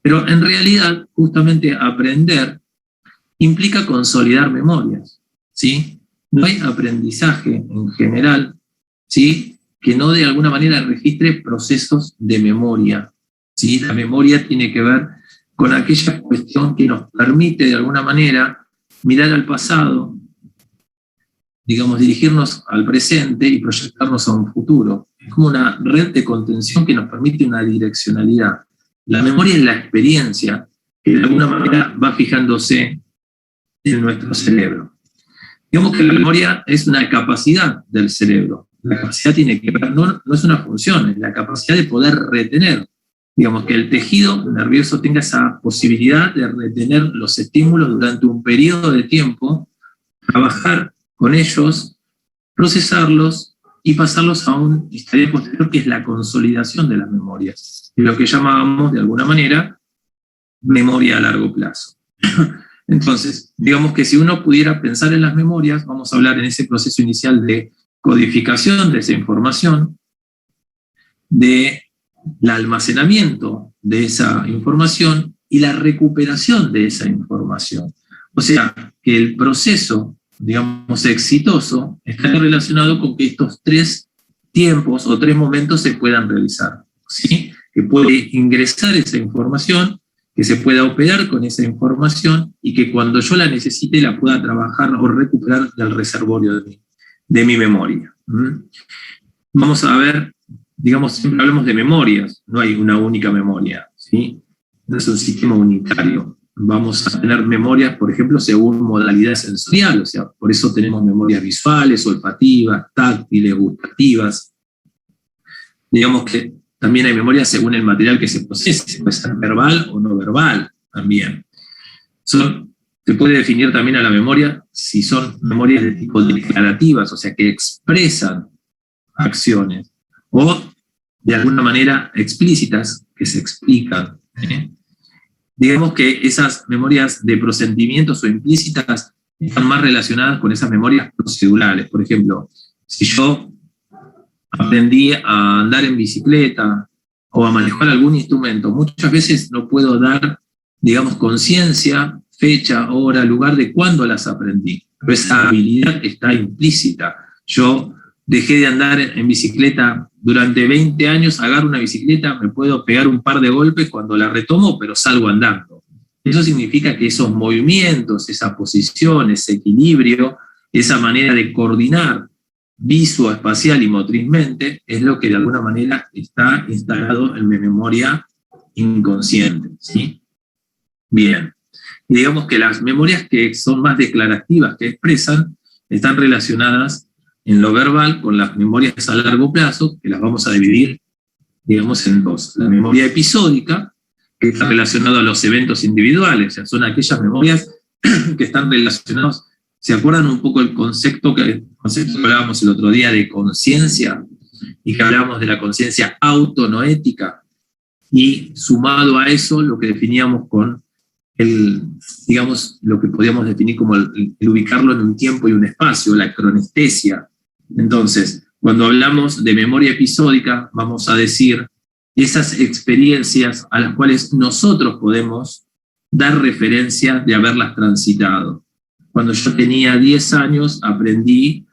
Pero en realidad, justamente aprender implica consolidar memorias, ¿sí? No hay aprendizaje en general, ¿sí?, que no de alguna manera registre procesos de memoria, ¿sí? La memoria tiene que ver con aquella cuestión que nos permite de alguna manera mirar al pasado, digamos, dirigirnos al presente y proyectarnos a un futuro. Es como una red de contención que nos permite una direccionalidad. La memoria es la experiencia que de alguna manera va fijándose en nuestro cerebro. Digamos que la memoria es una capacidad del cerebro. La capacidad tiene que ver, no es una función, es la capacidad de poder retener. Digamos que el tejido nervioso tenga esa posibilidad de retener los estímulos durante un periodo de tiempo, trabajar con ellos, procesarlos y pasarlos a un estadio posterior que es la consolidación de las memorias, lo que llamábamos de alguna manera memoria a largo plazo. Entonces, digamos que si uno pudiera pensar en las memorias, vamos a hablar en ese proceso inicial de codificación de esa información, de el almacenamiento de esa información y la recuperación de esa información. O sea, que el proceso, digamos, exitoso está relacionado con que estos 3 tiempos o 3 momentos se puedan realizar, ¿sí? Que puede ingresar esa información, que se pueda operar con esa información y que cuando yo la necesite la pueda trabajar o recuperar del reservorio de mi memoria. Vamos a ver, digamos, siempre hablamos de memorias, no hay una única memoria, ¿sí? No es un sistema unitario. Vamos a tener memorias, por ejemplo, según modalidad sensorial, o sea, por eso tenemos memorias visuales, olfativas, táctiles, gustativas. Digamos que también hay memorias según el material que se procese, puede ser verbal o no verbal también. Se puede definir también a la memoria si son memorias de tipo declarativas, o sea, que expresan acciones, o de alguna manera explícitas, que se explican. Digamos que esas memorias de prosentimientos o implícitas están más relacionadas con esas memorias procedurales. Por ejemplo, si yo aprendí a andar en bicicleta o a manejar algún instrumento, muchas veces no puedo dar, digamos, conciencia, fecha, hora, lugar de cuándo las aprendí. Pero esa habilidad está implícita. Yo dejé de andar en bicicleta durante 20 años, agarro una bicicleta, me puedo pegar un par de golpes cuando la retomo, pero salgo andando. Eso significa que esos movimientos, esa posición, ese equilibrio, esa manera de coordinar visoespacial y motrizmente, es lo que de alguna manera está instalado en mi memoria inconsciente, ¿sí? Bien. Y digamos que las memorias que son más declarativas, que expresan, están relacionadas en lo verbal con las memorias a largo plazo, que las vamos a dividir, digamos, en 2. La memoria episódica, que está relacionada a los eventos individuales, o sea, son aquellas memorias que están relacionadas. ¿Se acuerdan un poco el concepto que hablábamos el otro día de conciencia? Y que hablábamos de la conciencia autonoética. Y sumado a eso, lo que definíamos con digamos, lo que podríamos definir como el ubicarlo en un tiempo y un espacio, la cronestesia. Entonces, cuando hablamos de memoria episódica, vamos a decir esas experiencias a las cuales nosotros podemos dar referencia de haberlas transitado. Cuando yo tenía 10 años, aprendí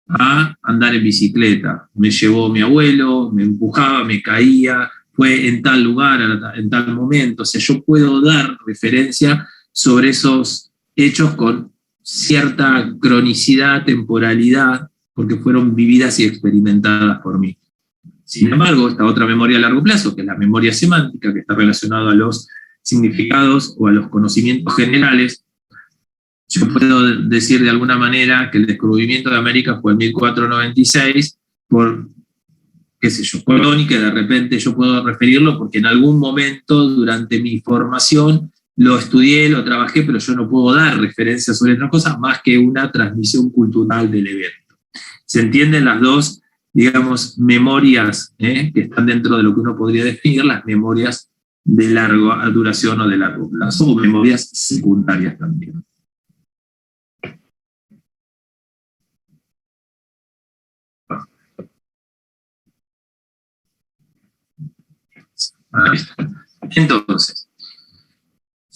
a andar en bicicleta. Me llevó mi abuelo, me empujaba, me caía, fue en tal lugar, en tal momento. O sea, yo puedo dar referencia sobre esos hechos con cierta cronicidad, temporalidad, porque fueron vividas y experimentadas por mí. Sin embargo, esta otra memoria a largo plazo, que es la memoria semántica, que está relacionada a los significados o a los conocimientos generales, yo puedo decir de alguna manera que el descubrimiento de América fue en 1496 por, qué sé yo, Colón, y que de repente yo puedo referirlo porque en algún momento durante mi formación lo estudié, lo trabajé, pero yo no puedo dar referencias sobre otras cosas más que una transmisión cultural del evento. ¿Se entienden las dos, digamos, memorias que están dentro de lo que uno podría definir, las memorias de larga duración o de largo plazo, o memorias secundarias también? Entonces,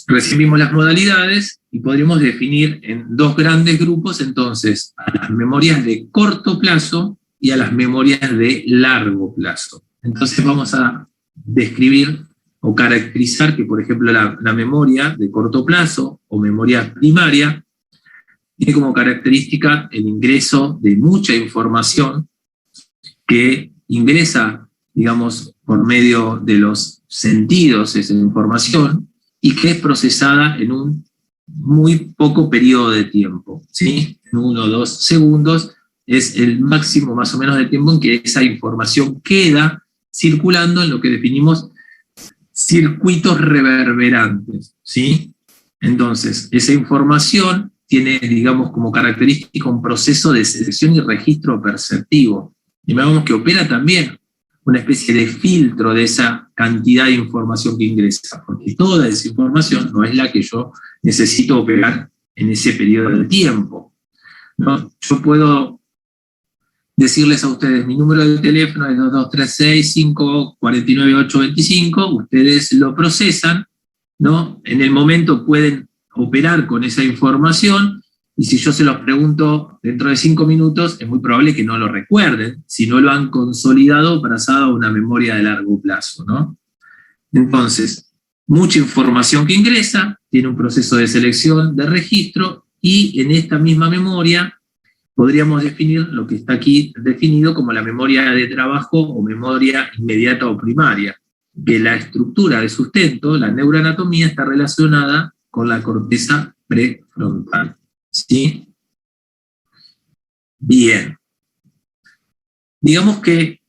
recibimos las modalidades y podríamos definir en 2 grandes grupos, entonces, a las memorias de corto plazo y a las memorias de largo plazo. Entonces vamos a describir o caracterizar que, por ejemplo, la memoria de corto plazo o memoria primaria tiene como característica el ingreso de mucha información que ingresa, digamos, por medio de los sentidos esa información y que es procesada en un muy poco periodo de tiempo, ¿sí? En 1 o 2 segundos es el máximo más o menos de tiempo en que esa información queda circulando en lo que definimos circuitos reverberantes, ¿sí? Entonces, esa información tiene, digamos, como característica un proceso de selección y registro perceptivo. Digamos que opera también una especie de filtro de esa cantidad de información que ingresa, porque toda esa información no es la que yo necesito operar en ese periodo de tiempo, ¿no? Yo puedo decirles a ustedes, mi número de teléfono es 2236-549-825, ustedes lo procesan, ¿no? En el momento pueden operar con esa información, y si yo se los pregunto dentro de 5 minutos, es muy probable que no lo recuerden, si no lo han consolidado pasado a una memoria de largo plazo, ¿no? Entonces, mucha información que ingresa, tiene un proceso de selección, de registro, y en esta misma memoria podríamos definir lo que está aquí definido como la memoria de trabajo o memoria inmediata o primaria, que la estructura de sustento, la neuroanatomía, está relacionada con la corteza prefrontal. ¿Sí? Bien. Digamos que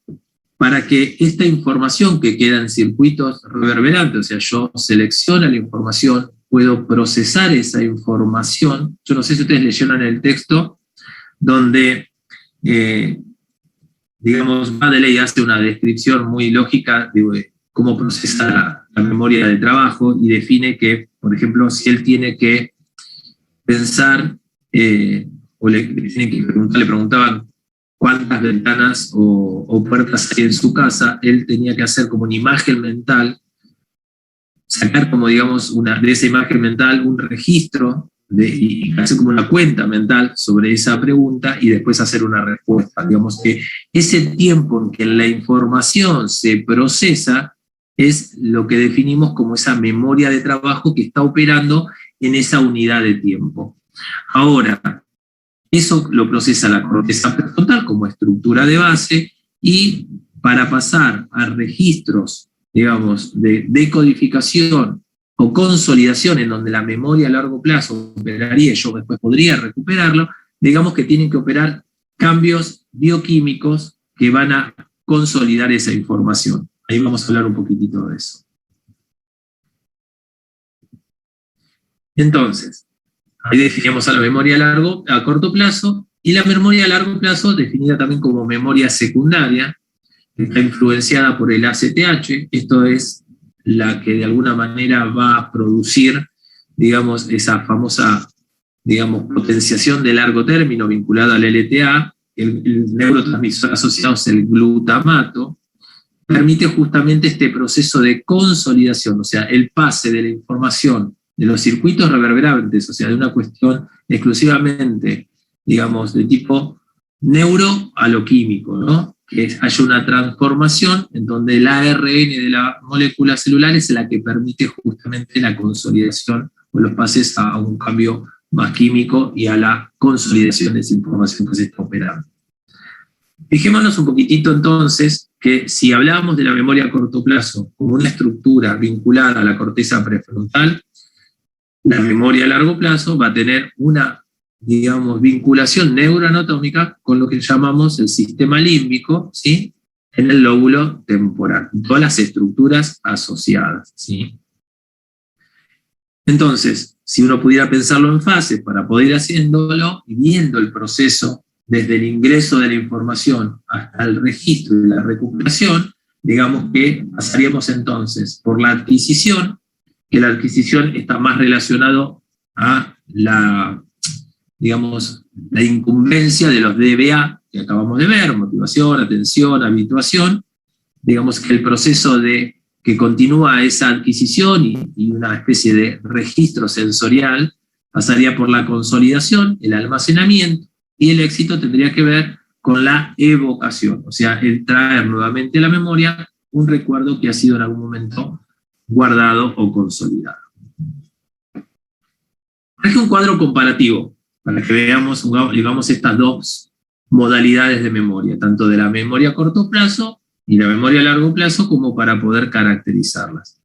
para que esta información que queda en circuitos reverberantes, o sea, yo selecciono la información, puedo procesar esa información. Yo no sé si ustedes leyeron el texto donde, digamos, Madeley hace una descripción muy lógica de cómo procesa la memoria de trabajo y define que, por ejemplo, si él tiene que pensar, o le preguntaban cuántas ventanas o puertas hay en su casa, él tenía que hacer como una imagen mental, sacar como, digamos, de esa imagen mental un registro, y hacer como una cuenta mental sobre esa pregunta y después hacer una respuesta. Digamos que ese tiempo en que la información se procesa es lo que definimos como esa memoria de trabajo que está operando en esa unidad de tiempo. Ahora, eso lo procesa la corteza prefrontal como estructura de base, y para pasar a registros, digamos, de decodificación o consolidación en donde la memoria a largo plazo operaría y yo después podría recuperarlo, digamos que tienen que operar cambios bioquímicos que van a consolidar esa información. Ahí vamos a hablar un poquitito de eso. Entonces, ahí definimos a la memoria a corto plazo, y la memoria a largo plazo, definida también como memoria secundaria, que está influenciada por el ACTH, esto es la que de alguna manera va a producir, digamos, esa famosa, digamos, potenciación de largo término vinculada al LTA, el neurotransmisor asociado es el glutamato, permite justamente este proceso de consolidación, o sea, el pase de la información de los circuitos reverberantes, o sea, de una cuestión exclusivamente, digamos, de tipo neuro a lo químico, ¿no? Que haya una transformación en donde el ARN de la molécula celular es la que permite justamente la consolidación o los pases a un cambio más químico y a la consolidación de esa información que se está operando. Fijémonos un poquitito entonces que si hablamos de la memoria a corto plazo como una estructura vinculada a la corteza prefrontal, la memoria a largo plazo va a tener una, digamos, vinculación neuroanatómica con lo que llamamos el sistema límbico, ¿sí? En el lóbulo temporal, todas las estructuras asociadas, ¿sí? Entonces, si uno pudiera pensarlo en fases para poder ir haciéndolo y viendo el proceso desde el ingreso de la información hasta el registro y la recuperación, digamos que pasaríamos entonces por la adquisición, que la adquisición está más relacionado a la, digamos, la incumbencia de los DBA que acabamos de ver, motivación, atención, habituación, digamos que el proceso de que continúa esa adquisición y una especie de registro sensorial pasaría por la consolidación, el almacenamiento, y el éxito tendría que ver con la evocación, o sea, el traer nuevamente a la memoria un recuerdo que ha sido en algún momento guardado o consolidado. Traje un cuadro comparativo para que veamos, digamos, estas dos modalidades de memoria, tanto de la memoria a corto plazo y la memoria a largo plazo, como para poder caracterizarlas.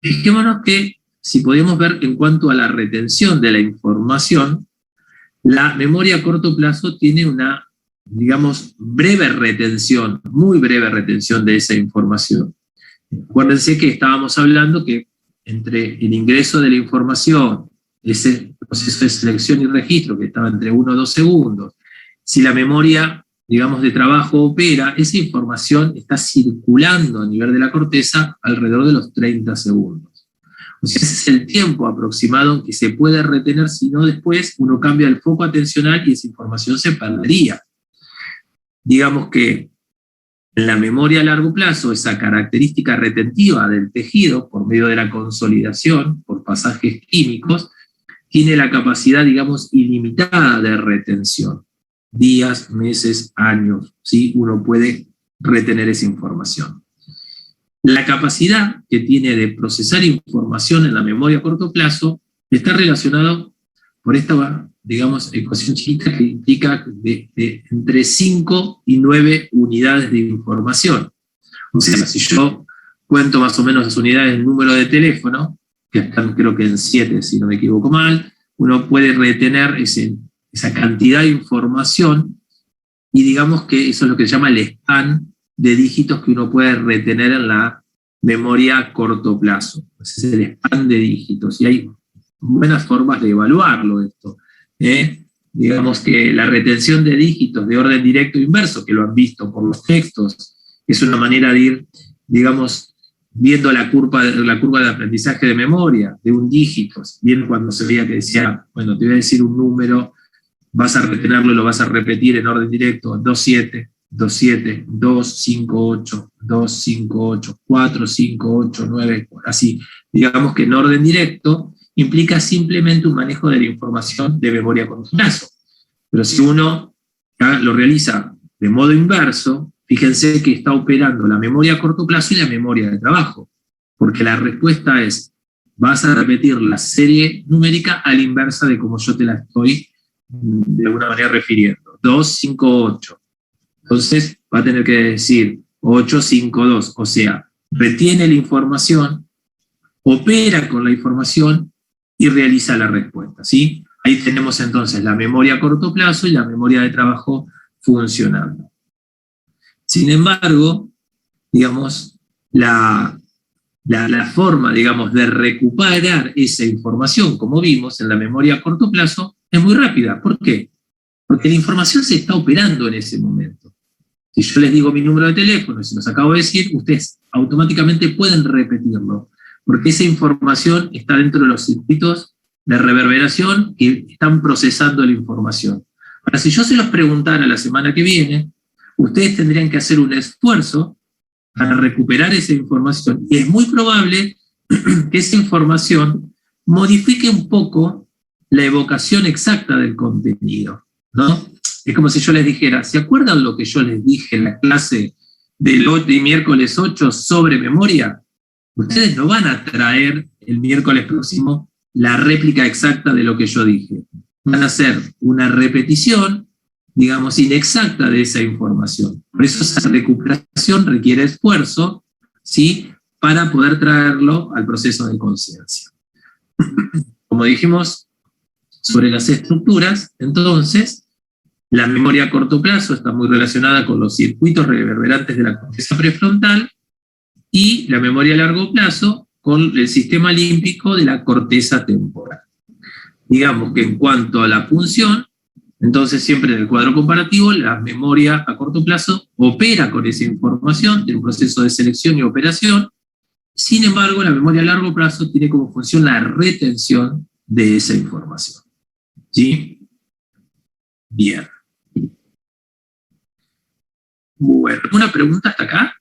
Fijémonos que, si podemos ver en cuanto a la retención de la información, la memoria a corto plazo tiene una, digamos, breve retención, muy breve retención de esa información. Acuérdense que estábamos hablando que entre el ingreso de la información, ese proceso de selección y registro que estaba entre 1 o 2 segundos, si la memoria digamos, de trabajo opera, esa información está circulando a nivel de la corteza alrededor de los 30 segundos. O sea, ese es el tiempo aproximado que se puede retener, si no después uno cambia el foco atencional y esa información se perdería. Digamos que en la memoria a largo plazo, esa característica retentiva del tejido, por medio de la consolidación, por pasajes químicos, tiene la capacidad, digamos, ilimitada de retención. Días, meses, años, ¿sí? Uno puede retener esa información. La capacidad que tiene de procesar información en la memoria a corto plazo está relacionado por esta, digamos, ecuación chiquita que implica de entre 5 y 9 unidades de información. O sea, si yo cuento más o menos las unidades del número de teléfono, que están creo que en 7, si no me equivoco mal, uno puede retener esa cantidad de información, y digamos que eso es lo que se llama el span de dígitos que uno puede retener en la memoria a corto plazo. Ese es el span de dígitos, y hay buenas formas de evaluarlo esto. Digamos que la retención de dígitos de orden directo e inverso, que lo han visto por los textos, es una manera de ir, digamos, viendo la curva de aprendizaje de memoria, de un dígito. Bien, cuando se veía que decía, bueno, te voy a decir un número, vas a retenerlo y lo vas a repetir en orden directo, 27, 27, 258, 258, 458, 9, así. Digamos que en orden directo implica simplemente un manejo de la información de memoria a corto plazo. Pero si uno lo realiza de modo inverso, fíjense que está operando la memoria a corto plazo y la memoria de trabajo, porque la respuesta es, vas a repetir la serie numérica a la inversa de como yo te la estoy de alguna manera refiriendo. 258. Entonces va a tener que decir 852, o sea, retiene la información, opera con la información y realiza la respuesta, ¿sí? Ahí tenemos entonces la memoria a corto plazo y la memoria de trabajo funcionando. Sin embargo, digamos, la forma, digamos, de recuperar esa información, como vimos en la memoria a corto plazo, es muy rápida. ¿Por qué? Porque la información se está operando en ese momento. Si yo les digo mi número de teléfono, y se los acabo de decir, ustedes automáticamente pueden repetirlo, porque esa información está dentro de los circuitos de reverberación que están procesando la información. Ahora, si yo se los preguntara la semana que viene, ustedes tendrían que hacer un esfuerzo para recuperar esa información, y es muy probable que esa información modifique un poco la evocación exacta del contenido, ¿no? Es como si yo les dijera, ¿se acuerdan lo que yo les dije en la clase del miércoles 8 sobre memoria? Ustedes no van a traer el miércoles próximo la réplica exacta de lo que yo dije. Van a hacer una repetición, digamos, inexacta de esa información. Por eso esa recuperación requiere esfuerzo, ¿sí?, para poder traerlo al proceso de conciencia. Como dijimos sobre las estructuras, entonces, la memoria a corto plazo está muy relacionada con los circuitos reverberantes de la corteza prefrontal, y la memoria a largo plazo con el sistema límbico de la corteza temporal. Digamos que en cuanto a la función, entonces siempre en el cuadro comparativo, la memoria a corto plazo opera con esa información, tiene un proceso de selección y operación. Sin embargo, la memoria a largo plazo tiene como función la retención de esa información. ¿Sí? Bien. Bueno, ¿una pregunta hasta acá?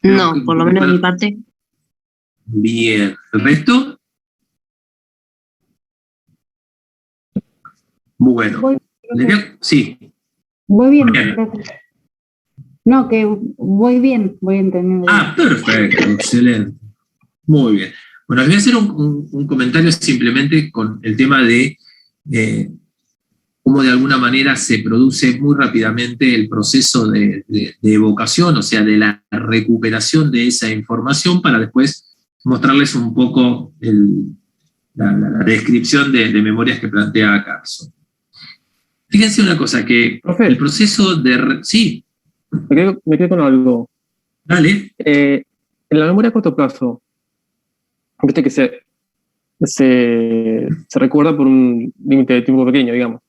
No, por lo menos de mi parte. Bien. ¿El resto? Bueno. Sí. Voy bien, Bien. gracias. No, que voy bien, voy entendiendo. Ah, perfecto, excelente. Muy bien. Bueno, les voy a hacer un comentario simplemente con el tema de cómo de alguna manera se produce muy rápidamente el proceso de evocación, o sea, de la recuperación de esa información, para después mostrarles un poco la descripción de memorias que plantea Carson. Fíjense una cosa, que Profe. el proceso de... Sí, Me quedo con algo. dale. En la memoria a corto plazo, viste que se recuerda por un límite de tiempo pequeño, digamos.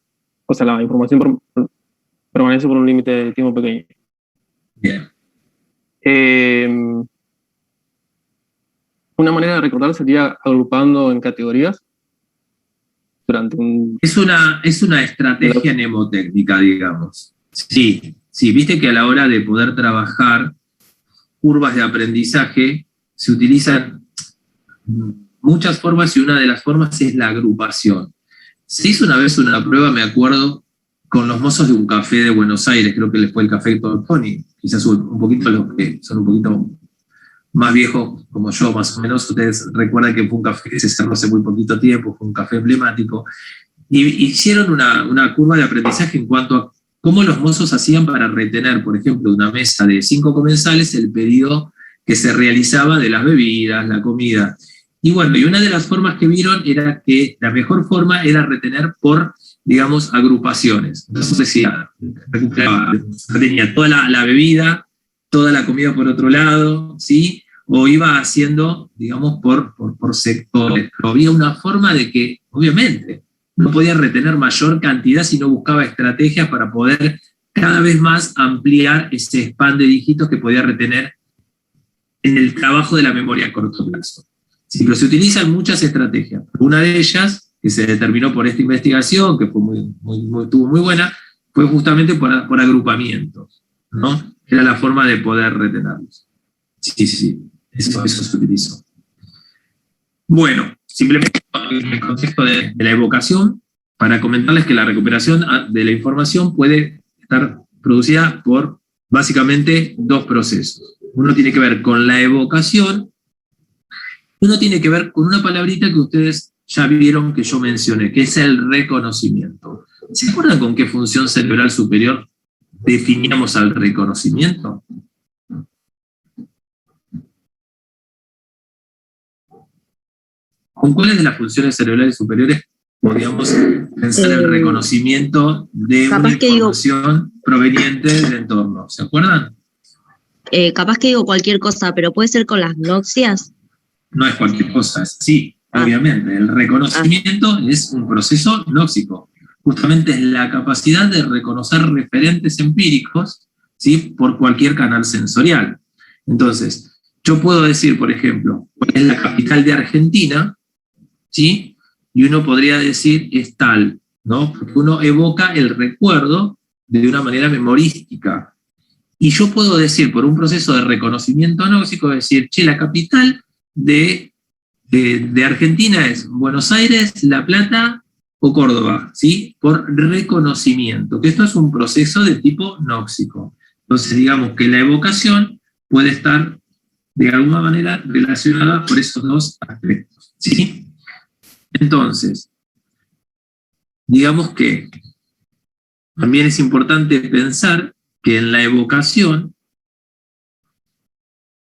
O sea, la información permanece por un límite de tiempo pequeño. Bien. Una manera de recordar sería agrupando en categorías durante un... Es una estrategia mnemotécnica, digamos. Sí, viste que a la hora de poder trabajar curvas de aprendizaje se utilizan muchas formas y una de las formas es la agrupación. Se hizo una vez una prueba, me acuerdo, con los mozos de un café de Buenos Aires, creo que les fue el café Tony, quizás un poquito los que son un poquito más viejos como yo, más o menos, ustedes recuerdan que fue un café que se cerró hace muy poquito tiempo, fue un café emblemático, y hicieron una curva de aprendizaje en cuanto a cómo los mozos hacían para retener, por ejemplo, una mesa de 5 comensales, el pedido que se realizaba de las bebidas, la comida. Y bueno, y una de las formas que vieron era que la mejor forma era retener por, digamos, agrupaciones. Entonces decía, tenía toda la bebida, toda la comida por otro lado, ¿sí? O iba haciendo, digamos, por sectores. Pero había una forma de que, obviamente, no podía retener mayor cantidad si no buscaba estrategias para poder cada vez más ampliar ese span de dígitos que podía retener en el trabajo de la memoria a corto plazo. Sí, pero se utilizan muchas estrategias. Una de ellas, que se determinó por esta investigación, que fue estuvo muy buena, fue justamente por agrupamientos, ¿no? Era la forma de poder retenerlos. Sí. Eso se utilizó. Bueno, simplemente en el contexto de la evocación, para comentarles que la recuperación de la información puede estar producida por básicamente 2 procesos. Uno tiene que ver con la evocación, y uno tiene que ver con una palabrita que ustedes ya vieron que yo mencioné, que es el reconocimiento. ¿Se acuerdan con qué función cerebral superior definíamos al reconocimiento? ¿Con cuáles de las funciones cerebrales superiores podríamos pensar el reconocimiento de una información proveniente del entorno? ¿Se acuerdan? Capaz que digo cualquier cosa, pero puede ser con las gnoxias. No es cualquier cosa, sí, obviamente. El reconocimiento es un proceso gnóxico. Justamente es la capacidad de reconocer referentes empíricos, ¿sí? Por cualquier canal sensorial. Entonces, yo puedo decir, por ejemplo, cuál es la capital de Argentina, ¿sí? Y uno podría decir es tal, ¿no? Porque uno evoca el recuerdo de una manera memorística. Y yo puedo decir, por un proceso de reconocimiento gnóxico, decir, che, la capital de Argentina es Buenos Aires, La Plata o Córdoba, ¿sí? Por reconocimiento, que esto es un proceso de tipo gnóxico. Entonces, digamos que la evocación puede estar de alguna manera relacionada por esos 2 aspectos, ¿sí? Entonces, digamos que también es importante pensar que en la evocación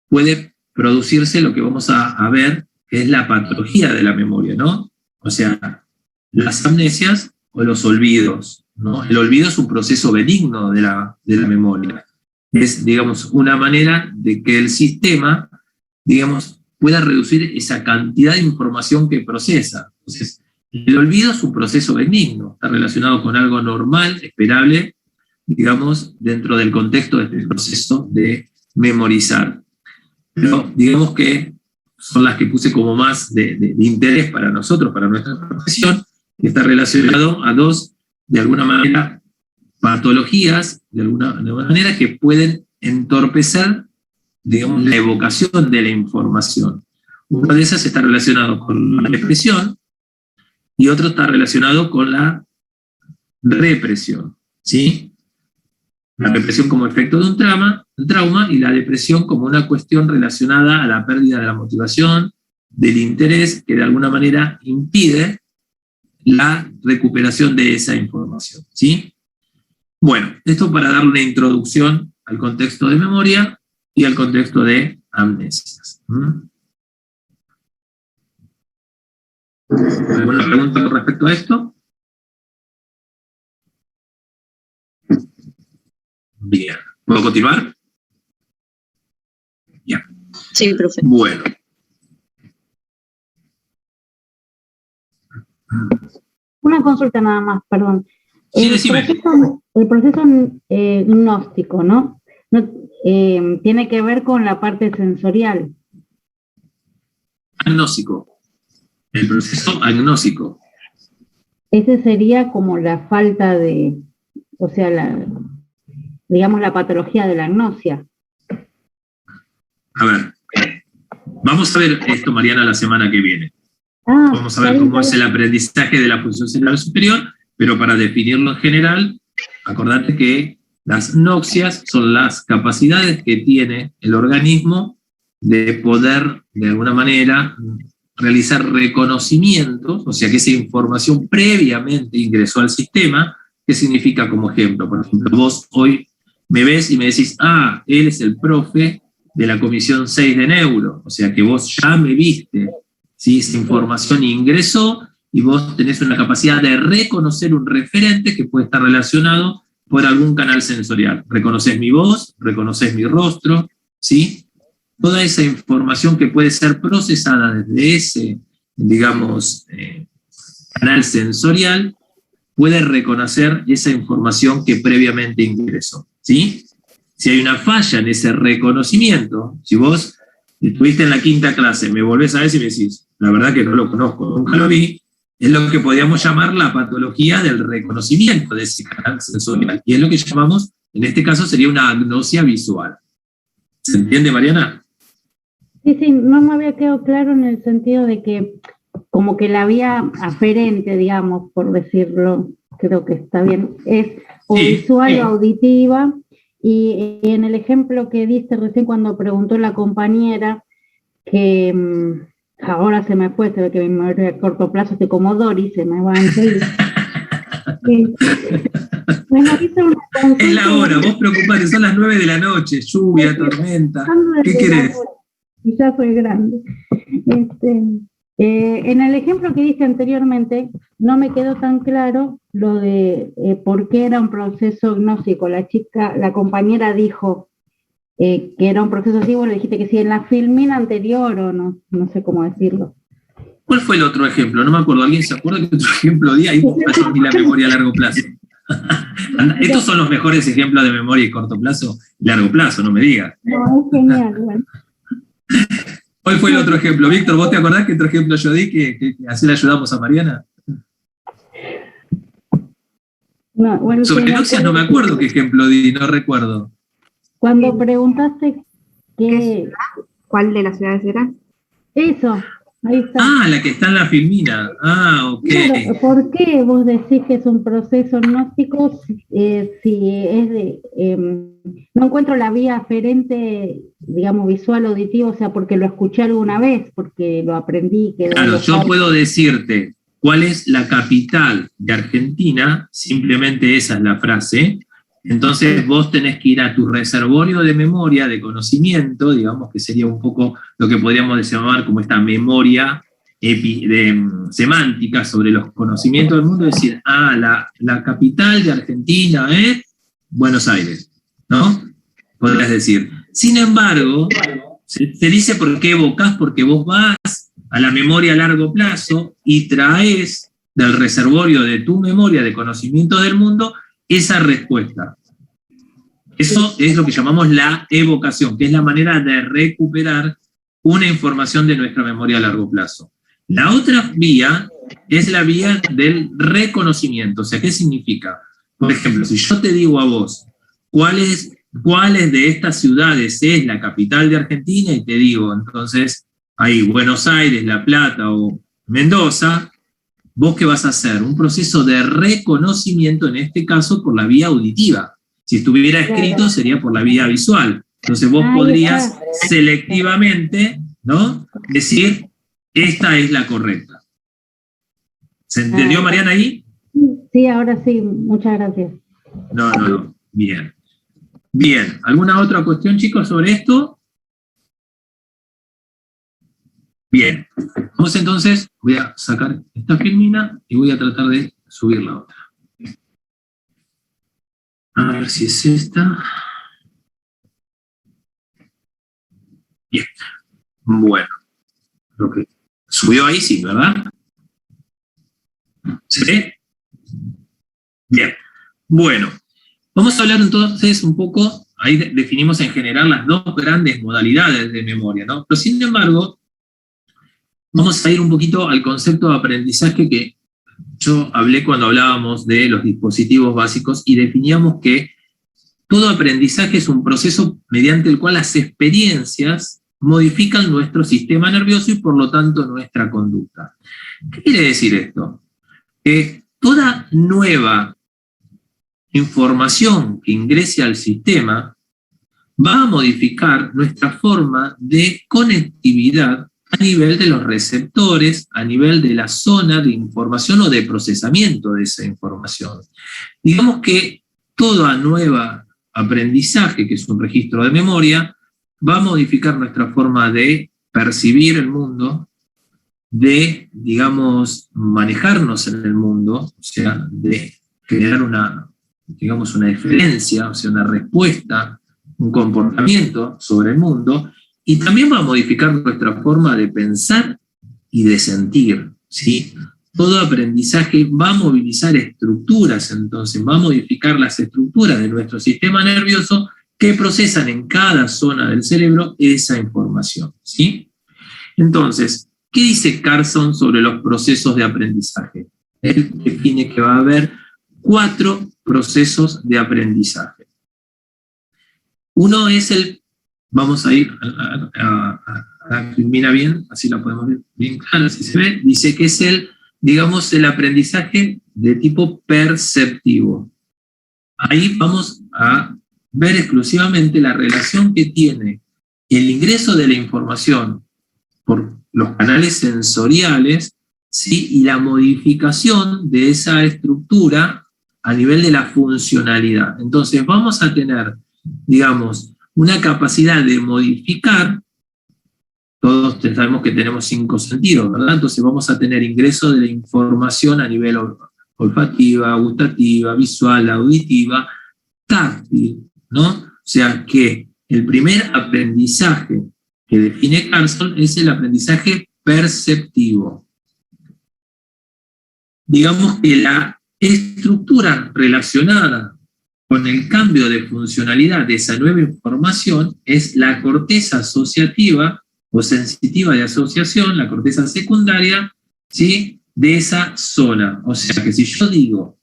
puede producirse lo que vamos a ver, que es la patología de la memoria, ¿no? O sea, las amnesias o los olvidos, ¿no? El olvido es un proceso benigno de la memoria. Es, digamos, una manera de que el sistema, digamos, pueda reducir esa cantidad de información que procesa. Entonces, el olvido es un proceso benigno, está relacionado con algo normal, esperable, digamos, dentro del contexto de este proceso de memorizar. Pero digamos que son las que puse como más de interés para nosotros, para nuestra profesión, que está relacionado a 2, de alguna manera, patologías, de alguna manera, que pueden entorpecer, digamos, la evocación de la información. Una de esas está relacionada con la depresión y otro está relacionado con la represión, ¿sí? La represión como efecto de un trauma y la depresión como una cuestión relacionada a la pérdida de la motivación, del interés, que de alguna manera impide la recuperación de esa información, ¿sí? Bueno, esto para darle una introducción al contexto de memoria y al contexto de amnesias. ¿Alguna pregunta con respecto a esto? Bien. ¿Puedo continuar? Bien. Sí, profe. Bueno. Una consulta nada más, perdón. Sí, decime. El proceso gnóstico, ¿no? Tiene que ver con la parte sensorial. Agnóstico. El proceso agnóstico. Ese sería como la falta de, o sea, digamos la patología de la agnosia. A ver, vamos a ver esto, Mariana, la semana que viene. Vamos a ver cómo es el aprendizaje de la función cerebral superior, pero para definirlo en general, acordate que las noxias son las capacidades que tiene el organismo de poder, de alguna manera, realizar reconocimientos, o sea que esa información previamente ingresó al sistema. ¿Qué significa como ejemplo? Por ejemplo, vos hoy me ves y me decís, él es el profe de la comisión 6 de neuro, o sea que vos ya me viste, ¿sí? Esa información ingresó y vos tenés una capacidad de reconocer un referente que puede estar relacionado por algún canal sensorial. Reconoces mi voz, reconoces mi rostro, ¿sí? Toda esa información que puede ser procesada desde ese, digamos, canal sensorial, puede reconocer esa información que previamente ingresó, ¿sí? Si hay una falla en ese reconocimiento, si vos estuviste en la 5ª clase, me volvés a ver y me decís, la verdad que no lo conozco, nunca lo vi, es lo que podríamos llamar la patología del reconocimiento de ese canal sensorial, y es lo que llamamos, en este caso sería una agnosia visual. ¿Se entiende, Mariana? Sí, no me había quedado claro en el sentido de que como que la vía aferente, digamos, por decirlo, creo que está bien, es o visual o auditiva, y en el ejemplo que diste recién cuando preguntó la compañera, que ahora se me fue, se ve que mi memoria a corto plazo, estoy como Dory, se me va a enseguida. Bueno, hice una consulta. Es la hora, vos preocupate, son las 9 de la noche, lluvia, tormenta, ¿qué querés? Quizás soy grande. En el ejemplo que diste anteriormente, no me quedó tan claro lo de por qué era un proceso gnóstico. La compañera dijo que era un proceso así, vos le dijiste que sí, en la filmina anterior o no sé cómo decirlo. ¿Cuál fue el otro ejemplo? No me acuerdo, ¿alguien se acuerda que otro ejemplo di? Ahí pasó a mí la memoria a largo plazo. Estos son los mejores ejemplos de memoria y corto plazo y largo plazo, no me digas. No, es genial, bueno. ¿Cuál fue el otro ejemplo? Víctor, ¿vos te acordás qué otro ejemplo yo di que así le ayudamos a Mariana? No, bueno, sobre noxias no me acuerdo qué ejemplo di, no recuerdo. Cuando preguntaste ¿Cuál de las ciudades era? Eso, ahí está. La que está en la filmina. Ok. Claro, ¿por qué vos decís que es un proceso gnóstico si es de... no encuentro la vía aferente, digamos, visual, auditivo, o sea, porque lo escuché alguna vez, porque lo aprendí. Claro, yo puedo decirte cuál es la capital de Argentina, simplemente esa es la frase. Entonces vos tenés que ir a tu reservorio de memoria, de conocimiento, digamos que sería un poco lo que podríamos llamar como esta memoria semántica sobre los conocimientos del mundo, decir, la capital de Argentina es Buenos Aires, ¿no? Podrías decir. Sin embargo, se dice por qué evocás, porque vos vas a la memoria a largo plazo y traes del reservorio de tu memoria de conocimiento del mundo esa respuesta. Eso es lo que llamamos la evocación, que es la manera de recuperar una información de nuestra memoria a largo plazo. La otra vía es la vía del reconocimiento. O sea, ¿qué significa? Por ejemplo, si yo te digo a vos, ¿cuáles de estas ciudades es la capital de Argentina? Y te digo, entonces, ahí Buenos Aires, La Plata o Mendoza, ¿vos qué vas a hacer? Un proceso de reconocimiento, en este caso, por la vía auditiva. Si estuviera escrito, sería por la vía visual. Entonces vos podrías selectivamente, ¿no?, decir, esta es la correcta. ¿Se entendió, Mariana, ahí? Sí, ahora sí, muchas gracias. No, bien. Bien, ¿alguna otra cuestión, chicos, sobre esto? Bien, vamos entonces, voy a sacar esta filmina y voy a tratar de subir la otra. A ver si es esta. Bien, bueno. Subió ahí, sí, ¿verdad? ¿Se ve? Bien. Bueno, vamos a hablar entonces un poco, ahí definimos en general las dos grandes modalidades de memoria, ¿no? Pero sin embargo, vamos a ir un poquito al concepto de aprendizaje que yo hablé cuando hablábamos de los dispositivos básicos y definíamos que todo aprendizaje es un proceso mediante el cual las experiencias modifican nuestro sistema nervioso y por lo tanto nuestra conducta. ¿Qué quiere decir esto? Que toda nueva información que ingrese al sistema va a modificar nuestra forma de conectividad a nivel de los receptores, a nivel de la zona de información o de procesamiento de esa información. Digamos que toda nueva aprendizaje, que es un registro de memoria, va a modificar nuestra forma de percibir el mundo, de, digamos, manejarnos en el mundo, o sea, de crear una diferencia, o sea, una respuesta, un comportamiento sobre el mundo, y también va a modificar nuestra forma de pensar y de sentir, ¿sí? Todo aprendizaje va a movilizar estructuras, entonces va a modificar las estructuras de nuestro sistema nervioso que procesan en cada zona del cerebro esa información, ¿sí? Entonces, ¿qué dice Carson sobre los procesos de aprendizaje? Él define que va a haber 4 procesos de aprendizaje. Uno es el, vamos a ir mira bien, así la podemos ver bien clara, si se ve, dice que es el, digamos, el aprendizaje de tipo perceptivo. Ahí vamos a ver exclusivamente la relación que tiene el ingreso de la información por los canales sensoriales, ¿sí? Y la modificación de esa estructura a nivel de la funcionalidad. Entonces vamos a tener, digamos, una capacidad de modificar, todos sabemos que tenemos 5 sentidos, ¿verdad? Entonces vamos a tener ingreso de la información a nivel olfativa, gustativa, visual, auditiva, táctil, ¿no? O sea que el primer aprendizaje que define Carson es el aprendizaje perceptivo. Digamos que la estructura relacionada con el cambio de funcionalidad de esa nueva información es la corteza asociativa o sensitiva de asociación, la corteza secundaria, ¿sí? De esa zona. O sea que si yo digo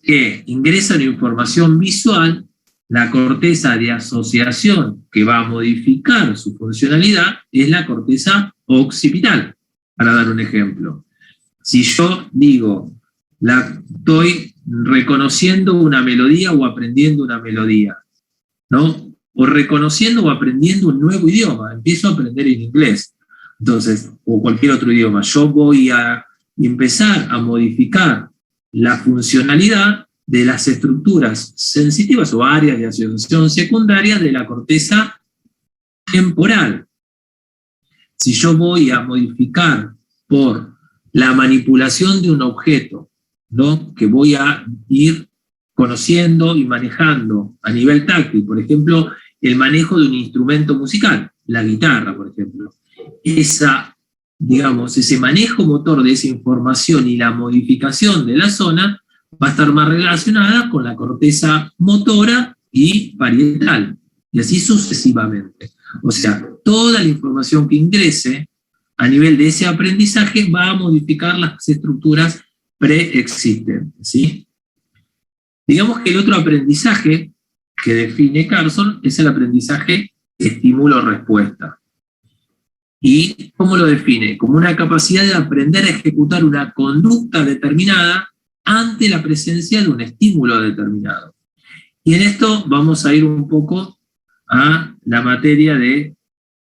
que ingresa una información visual, la corteza de asociación que va a modificar su funcionalidad es la corteza occipital, para dar un ejemplo. Si yo digo, estoy reconociendo una melodía o aprendiendo una melodía, ¿no? O reconociendo o aprendiendo un nuevo idioma, empiezo a aprender en inglés, entonces, o cualquier otro idioma, yo voy a empezar a modificar la funcionalidad de las estructuras sensitivas o áreas de asociación secundaria de la corteza temporal. Si yo voy a modificar por la manipulación de un objeto, ¿no? Que voy a ir conociendo y manejando a nivel táctil, por ejemplo, el manejo de un instrumento musical, la guitarra, por ejemplo. Ese manejo motor de esa información y la modificación de la zona va a estar más relacionada con la corteza motora y parietal, y así sucesivamente. O sea, toda la información que ingrese a nivel de ese aprendizaje va a modificar las estructuras preexistentes, ¿sí? Digamos que el otro aprendizaje que define Carson es el aprendizaje estímulo-respuesta. ¿Y cómo lo define? Como una capacidad de aprender a ejecutar una conducta determinada ante la presencia de un estímulo determinado. Y en esto vamos a ir un poco a la materia de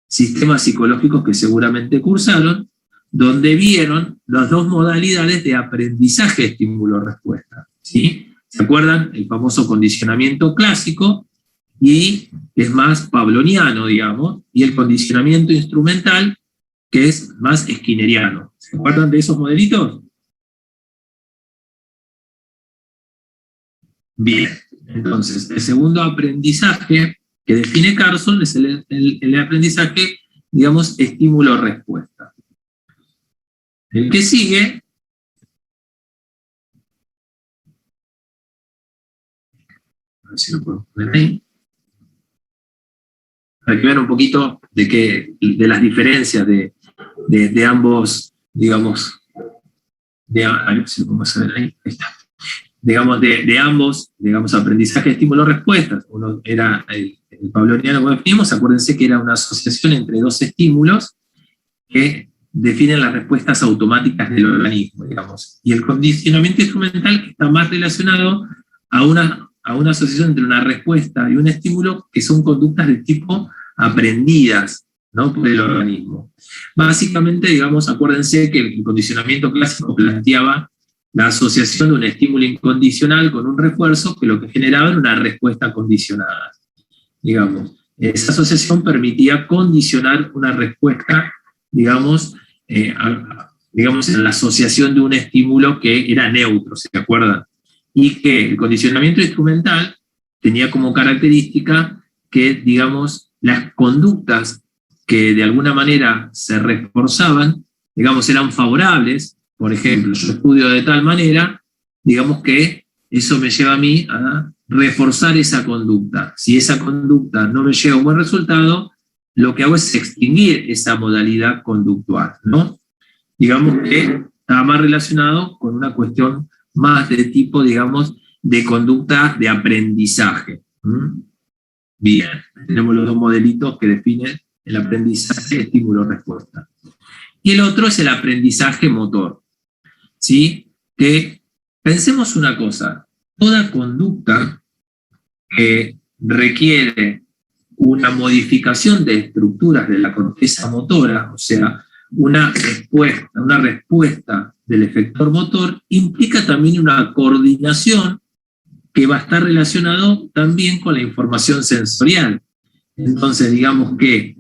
sistemas psicológicos que seguramente cursaron, donde vieron las 2 modalidades de aprendizaje estímulo-respuesta, ¿sí? ¿Se acuerdan? El famoso condicionamiento clásico, y es más pavloniano, digamos, y el condicionamiento instrumental, que es más skinneriano. ¿Se acuerdan de esos modelitos? Bien, entonces, el segundo aprendizaje que define Carson es el aprendizaje, digamos, estímulo-respuesta. El que sigue A ver si lo puedo poner ahí. Para que vean un poquito de las diferencias de ambos, digamos, a ver si lo podemos ver ahí, ahí está. Digamos, de ambos, digamos, aprendizaje, estímulo, respuestas. Uno era el pavloviano, como definimos, acuérdense que era una asociación entre dos estímulos que definen las respuestas automáticas del organismo, digamos. Y el condicionamiento instrumental, que está más relacionado a una asociación entre una respuesta y un estímulo, que son conductas de tipo aprendidas, ¿no?, por el organismo. Básicamente, digamos, acuérdense que el condicionamiento clásico planteaba la asociación de un estímulo incondicional con un refuerzo que lo que generaba era una respuesta condicionada. Digamos, esa asociación permitía condicionar una respuesta, digamos, digamos, en la asociación de un estímulo que era neutro, ¿se acuerdan? Y que el condicionamiento instrumental tenía como característica que, digamos, las conductas que de alguna manera se reforzaban, digamos, eran favorables. Por ejemplo, yo estudio de tal manera, digamos que eso me lleva a mí a reforzar esa conducta. Si esa conducta no me lleva a un buen resultado, lo que hago es extinguir esa modalidad conductual, ¿no? Digamos que está más relacionado con una cuestión más de tipo, digamos, de conducta de aprendizaje. Bien, tenemos los dos modelitos que definen el aprendizaje estímulo-respuesta. Y el otro es el aprendizaje motor. ¿Sí? Que pensemos una cosa, toda conducta que requiere una modificación de estructuras de la corteza motora, o sea, una respuesta del efector motor, implica también una coordinación que va a estar relacionado también con la información sensorial. Entonces, digamos que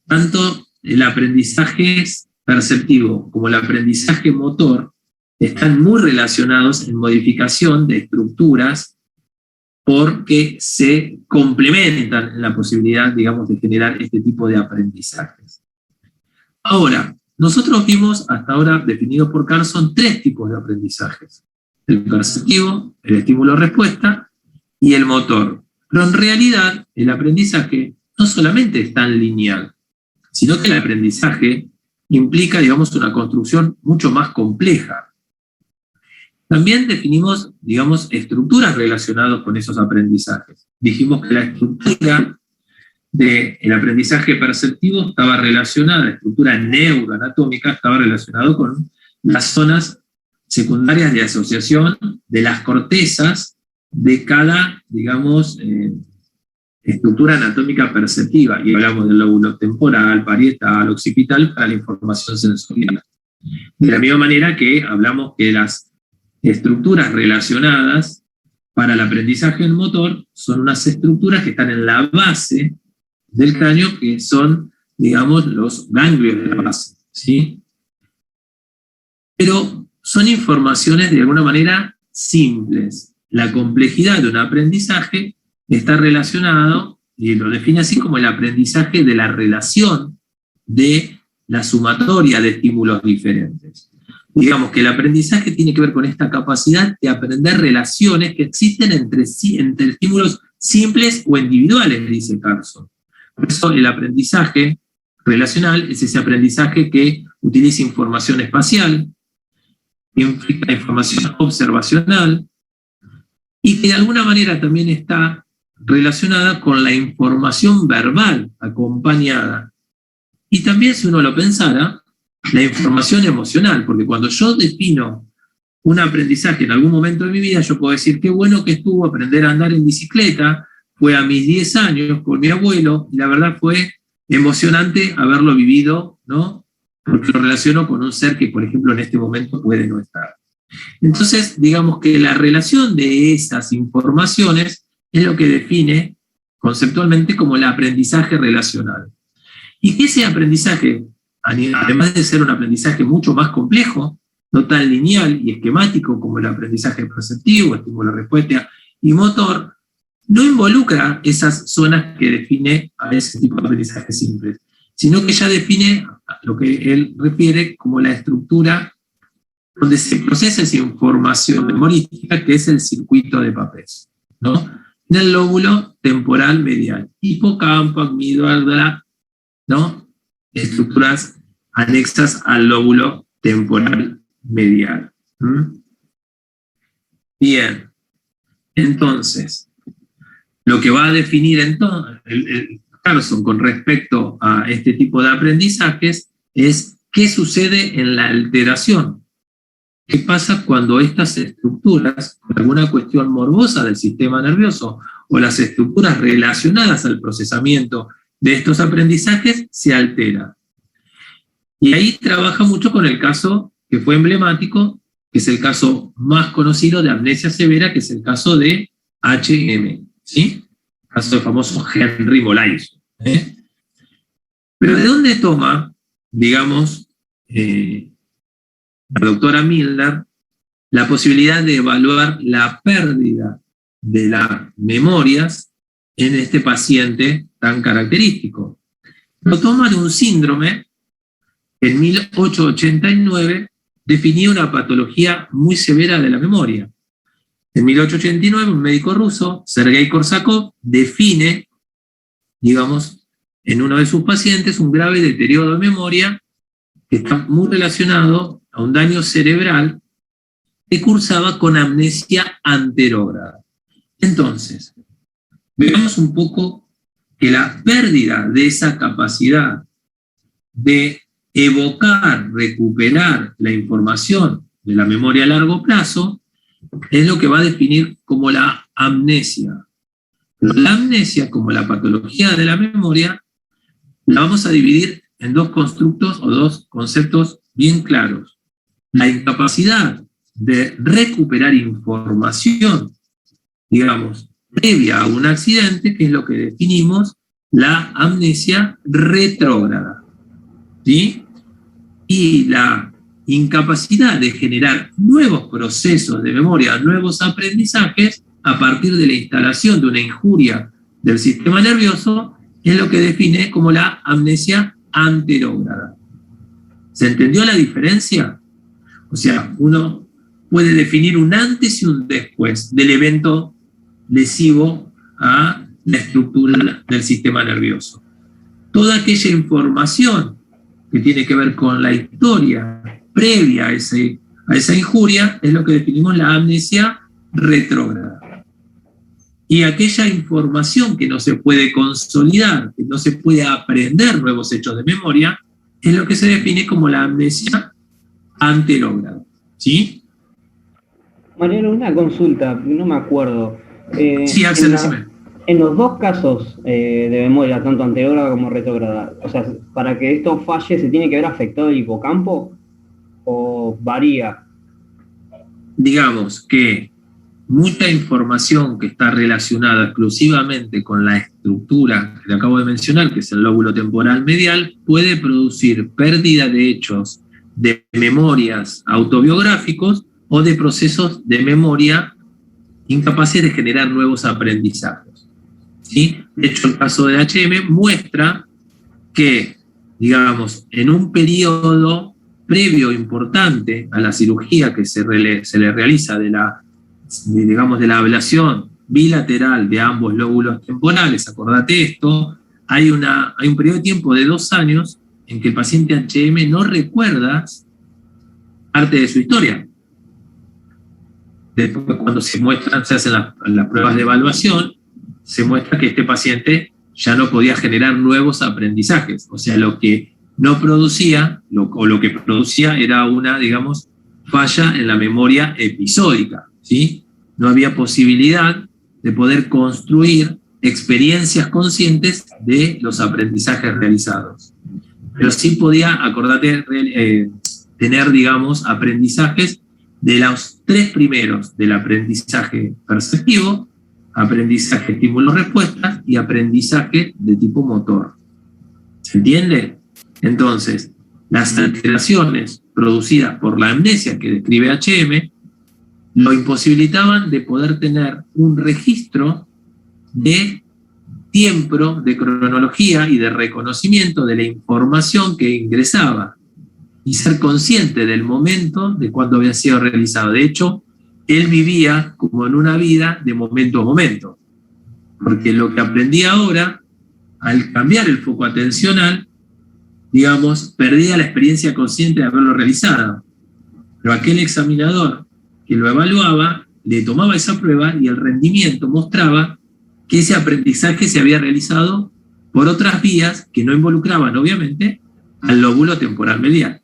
tanto el aprendizaje perceptivo como el aprendizaje motor están muy relacionados en modificación de estructuras porque se complementan en la posibilidad, digamos, de generar este tipo de aprendizajes. Ahora, nosotros vimos hasta ahora, definidos por Carson, 3 tipos de aprendizajes: el perceptivo, el estímulo-respuesta y el motor. Pero en realidad, el aprendizaje no solamente es tan lineal, sino que el aprendizaje implica, digamos, una construcción mucho más compleja. También definimos, digamos, estructuras relacionadas con esos aprendizajes. Dijimos que la estructura del aprendizaje perceptivo estaba relacionada, la estructura neuroanatómica estaba relacionada con las zonas secundarias de asociación de las cortezas de cada, digamos, estructura anatómica perceptiva. Y hablamos del lóbulo temporal, parietal, occipital para la información sensorial. De la misma manera que hablamos que las estructuras relacionadas para el aprendizaje en motor son unas estructuras que están en la base del cráneo, que son, digamos, los ganglios de la base, ¿sí? Pero son informaciones de alguna manera simples. La complejidad de un aprendizaje está relacionado, y lo define así, como el aprendizaje de la relación de la sumatoria de estímulos diferentes. Digamos que el aprendizaje tiene que ver con esta capacidad de aprender relaciones que existen entre estímulos simples o individuales, dice Carson. Por eso el aprendizaje relacional es ese aprendizaje que utiliza información espacial, implica información observacional, y que de alguna manera también está relacionada con la información verbal acompañada. Y también, si uno lo pensara, la información emocional, porque cuando yo defino un aprendizaje en algún momento de mi vida, yo puedo decir qué bueno que estuvo aprender a andar en bicicleta, fue a mis 10 años con mi abuelo, y la verdad fue emocionante haberlo vivido, ¿no? Porque lo relaciono con un ser que, por ejemplo, en este momento puede no estar. Entonces, digamos que la relación de esas informaciones es lo que define conceptualmente como el aprendizaje relacional. Y que ese aprendizaje, además de ser un aprendizaje mucho más complejo, no tan lineal y esquemático como el aprendizaje perceptivo, estímulo-respuesta y motor, no involucra esas zonas que define a ese tipo de aprendizajes simples, sino que ya define lo que él refiere como la estructura donde se procesa esa información memorística, que es el circuito de papel, ¿no? en el lóbulo temporal medial. Hipocampo, amígdala, ¿no? Estructuras anexas al lóbulo temporal medial. Bien. Entonces, lo que va a definir entonces el Carson con respecto a este tipo de aprendizajes es qué sucede en la alteración. ¿Qué pasa cuando estas estructuras, por alguna cuestión morbosa del sistema nervioso o las estructuras relacionadas al procesamiento de estos aprendizajes se alteran? Y ahí trabaja mucho con el caso que fue emblemático, que es el caso más conocido de amnesia severa, que es el caso de HM, ¿sí? El caso del famoso Henry Molaison. Pero ¿de dónde toma, digamos, la doctora Milner la posibilidad de evaluar la pérdida de las memorias en este paciente tan característico? Lo toma de un síndrome que en 1889 definía una patología muy severa de la memoria. En 1889, un médico ruso, Sergei Korsakov, define, digamos, en uno de sus pacientes un grave deterioro de memoria que está muy relacionado a un daño cerebral que cursaba con amnesia anterógrada. Entonces, veamos un poco que la pérdida de esa capacidad de evocar, recuperar la información de la memoria a largo plazo es lo que va a definir como la amnesia. Pero la amnesia, como la patología de la memoria, la vamos a dividir en dos constructos o dos conceptos bien claros. La incapacidad de recuperar información, digamos, previa a un accidente, que es lo que definimos la amnesia retrógrada, ¿sí? Y la incapacidad de generar nuevos procesos de memoria, nuevos aprendizajes, a partir de la instalación de una injuria del sistema nervioso, es lo que define como la amnesia anterógrada. ¿Se entendió la diferencia? O sea, uno puede definir un antes y un después del evento lesivo a la estructura del sistema nervioso. Toda aquella información que tiene que ver con la historia previa a esa injuria es lo que definimos la amnesia retrógrada. Y aquella información que no se puede consolidar, que no se puede aprender nuevos hechos de memoria, es lo que se define como la amnesia anterógrada. ¿Sí? Mariano, una consulta, no me acuerdo. Sí, Axel, decime. En los dos casos de memoria, tanto anterógrada como retrógrada, o sea, para que esto falle, ¿se tiene que ver afectado el hipocampo o varía? Digamos que mucha información que está relacionada exclusivamente con la estructura que le acabo de mencionar, que es el lóbulo temporal medial, puede producir pérdida de hechos de memorias autobiográficos o de procesos de memoria incapaces de generar nuevos aprendizajes. ¿Sí? De hecho, el caso de HM muestra que, digamos, en un periodo previo importante a la cirugía que se le realiza de la ablación bilateral de ambos lóbulos temporales, acordate esto, hay un periodo de tiempo de 2 años en que el paciente HM no recuerda parte de su historia. Después, cuando se hacen las pruebas de evaluación, se muestra que este paciente ya no podía generar nuevos aprendizajes. O sea, lo que no producía, lo que producía era una, digamos, falla en la memoria episódica, ¿sí? No había posibilidad de poder construir experiencias conscientes de los aprendizajes realizados. Pero sí podía, acordate, tener, digamos, aprendizajes de los 3 primeros, del aprendizaje perceptivo, aprendizaje estímulo-respuestas y aprendizaje de tipo motor. ¿Se entiende? Entonces, las alteraciones producidas por la amnesia que describe HM lo imposibilitaban de poder tener un registro de tiempo, de cronología y de reconocimiento de la información que ingresaba y ser consciente del momento de cuando había sido realizado. De hecho, él vivía como en una vida de momento a momento. porque lo que aprendí ahora, al cambiar el foco atencional, digamos, perdía la experiencia consciente de haberlo realizado. Pero aquel examinador que lo evaluaba, le tomaba esa prueba y el rendimiento mostraba que ese aprendizaje se había realizado por otras vías que no involucraban, obviamente, al lóbulo temporal medial.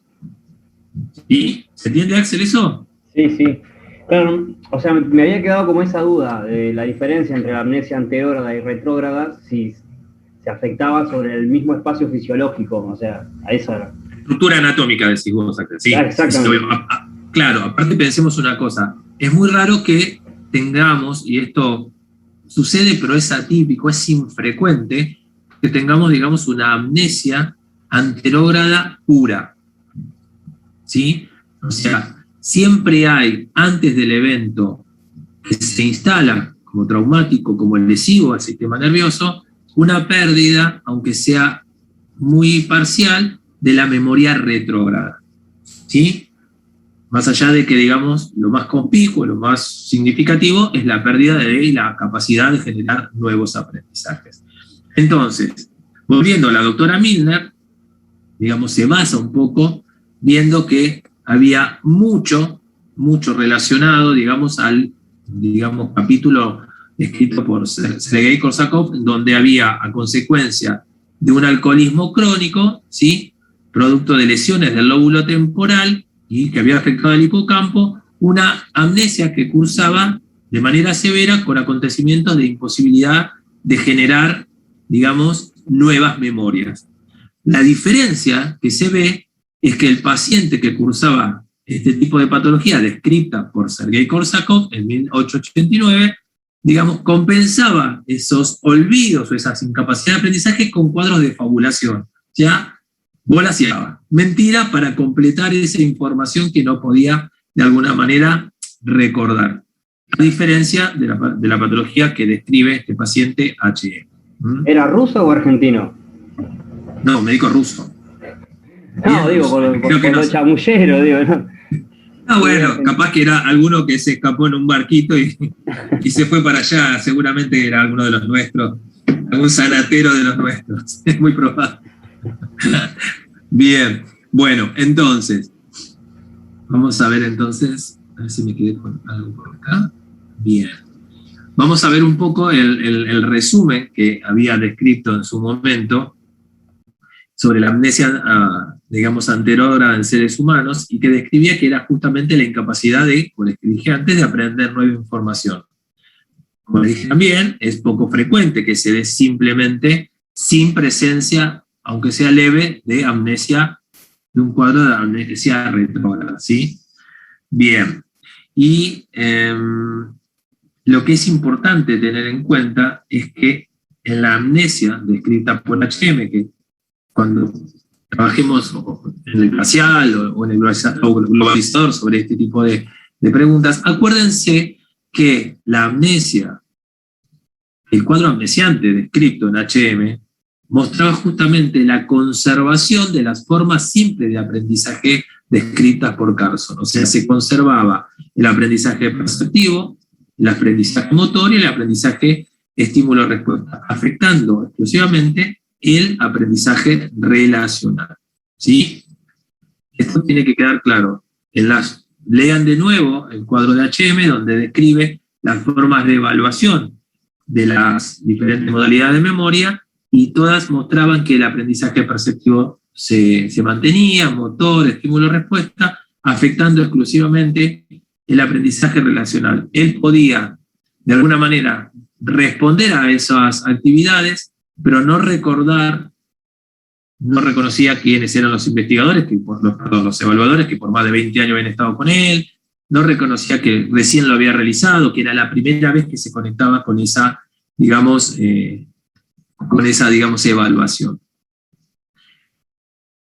¿Y se entiende, Axel, eso? Sí, sí. Claro, o sea, me había quedado como esa duda de la diferencia entre la amnesia anterógrada y retrógrada, si se afectaba sobre el mismo espacio fisiológico, o sea, a esa era. Estructura anatómica, decís vos, Axel. Sí, exactamente. Claro, aparte pensemos una cosa, es muy raro que tengamos, y esto sucede pero es atípico, es infrecuente, que tengamos, digamos, una amnesia anterógrada pura. ¿Sí? O sea, siempre hay, antes del evento que se instala como traumático, como lesivo al sistema nervioso, una pérdida, aunque sea muy parcial, de la memoria retrógrada. ¿Sí? Más allá de que, digamos, lo más conspicuo, lo más significativo es la pérdida de la capacidad de generar nuevos aprendizajes. Entonces, volviendo a la doctora Milner, digamos, se basa un poco viendo que había mucho relacionado, digamos, al, digamos, capítulo escrito por Sergei Korsakov, donde había, a consecuencia de un alcoholismo crónico, ¿sí?, producto de lesiones del lóbulo temporal y que había afectado al hipocampo, una amnesia que cursaba de manera severa con acontecimientos de imposibilidad de generar, digamos, nuevas memorias. La diferencia que se ve es que el paciente que cursaba este tipo de patología descrita por Sergei Korsakov en 1889, digamos, compensaba esos olvidos o esas incapacidades de aprendizaje con cuadros de fabulación. Ya bolas y haba. Mentira para completar esa información que no podía, de alguna manera, recordar. A diferencia de la patología que describe este paciente HE. ¿Era ruso o argentino? No, médico ruso. No, digo, por lo chamullero, digo, ¿no? Ah, bueno, capaz que era alguno que se escapó en un barquito y se fue para allá, seguramente era alguno de los nuestros, algún sanatero de los nuestros, es muy probable. Bien, bueno, entonces, vamos a ver entonces, a ver si me quedé con algo por acá. Bien, vamos a ver un poco el resumen que había descrito en su momento sobre la amnesia, digamos, anterógrada en seres humanos, y que describía que era justamente la incapacidad de, como les dije antes, de aprender nueva información. Como les dije también, es poco frecuente que se dé simplemente sin presencia, aunque sea leve, de amnesia, de un cuadro de amnesia retrógrada, ¿sí? Bien, y lo que es importante tener en cuenta es que en la amnesia descrita por HM, que cuando trabajemos en el glacial o en el globalizador sobre este tipo de preguntas, acuérdense que la amnesia, el cuadro amnesiante descrito en HM, mostraba justamente la conservación de las formas simples de aprendizaje descritas por Carson. O sea, se conservaba el aprendizaje perceptivo, el aprendizaje motor y el aprendizaje estímulo-respuesta, afectando exclusivamente el aprendizaje relacional. ¿Sí? Esto tiene que quedar claro. Lean de nuevo el cuadro de HM, donde describe las formas de evaluación de las diferentes modalidades de memoria, y todas mostraban que el aprendizaje perceptivo se mantenía, motor, estímulo-respuesta, afectando exclusivamente el aprendizaje relacional. Él podía, de alguna manera, responder a esas actividades, pero no reconocía quiénes eran los investigadores, los evaluadores que por más de 20 años habían estado con él, no reconocía que recién lo había realizado, que era la primera vez que se conectaba con esa, digamos, evaluación.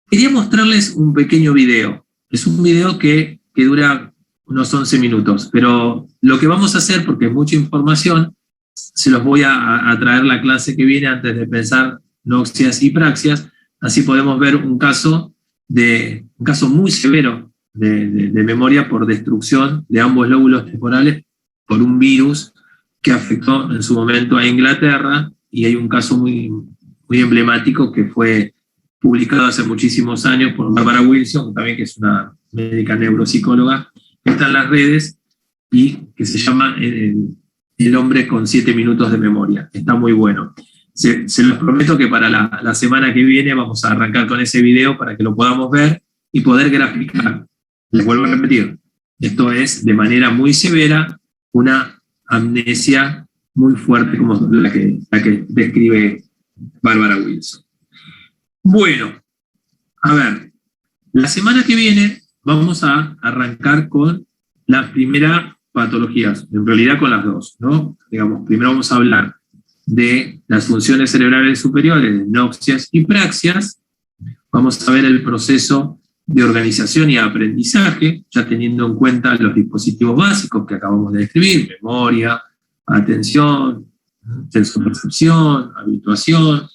Quería mostrarles un pequeño video. Es un video que dura unos 11 minutos, pero lo que vamos a hacer, porque es mucha información, se los voy a traer la clase que viene antes de pensar noxias y praxias, así podemos ver un caso muy severo de memoria por destrucción de ambos lóbulos temporales por un virus que afectó en su momento a Inglaterra, y hay un caso muy, muy emblemático que fue publicado hace muchísimos años por Barbara Wilson, también que es una médica neuropsicóloga, que está en las redes y que se llama El hombre con 7 minutos de memoria. Está muy bueno. Se los prometo que para la semana que viene vamos a arrancar con ese video para que lo podamos ver y poder graficar. Les vuelvo a repetir, esto es de manera muy severa una amnesia muy fuerte como la que describe Barbara Wilson. Bueno, a ver, la semana que viene vamos a arrancar con la primera patología, en realidad con las dos, ¿no? Digamos, primero vamos a hablar de las funciones cerebrales superiores, noxias y praxias. Vamos a ver el proceso de organización y aprendizaje, ya teniendo en cuenta los dispositivos básicos que acabamos de describir, memoria, atención, sensopercepción, habituación.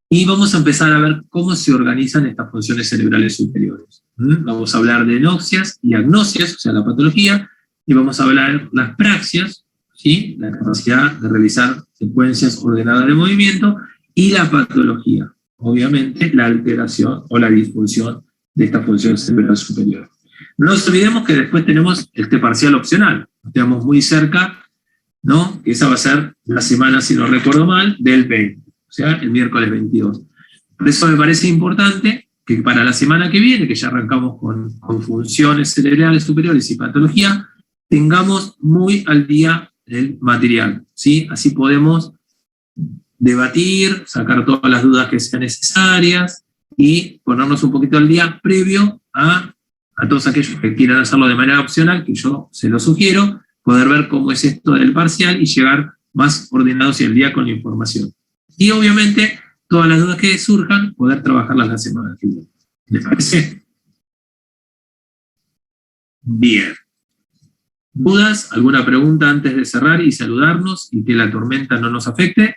Y vamos a empezar a ver cómo se organizan estas funciones cerebrales superiores. Vamos a hablar de noxias y agnosias, o sea, la patología, y vamos a hablar de las praxias, ¿sí? La capacidad de realizar secuencias ordenadas de movimiento, y la patología, obviamente, la alteración o la disfunción de esta función cerebral superior. No nos olvidemos que después tenemos este parcial opcional, estamos muy cerca, ¿no? Que esa va a ser la semana, si no recuerdo mal, del 20. O sea, el miércoles 22. Por eso me parece importante que para la semana que viene, que ya arrancamos con funciones cerebrales superiores y patología, tengamos muy al día el material, ¿sí? Así podemos debatir, sacar todas las dudas que sean necesarias y ponernos un poquito al día previo a todos aquellos que quieran hacerlo de manera opcional, que yo se lo sugiero, poder ver cómo es esto del parcial y llegar más ordenados y al día con la información. Y obviamente, todas las dudas que surjan, poder trabajarlas la semana que viene. ¿Les parece? Bien. ¿Dudas? ¿Alguna pregunta antes de cerrar y saludarnos y que la tormenta no nos afecte?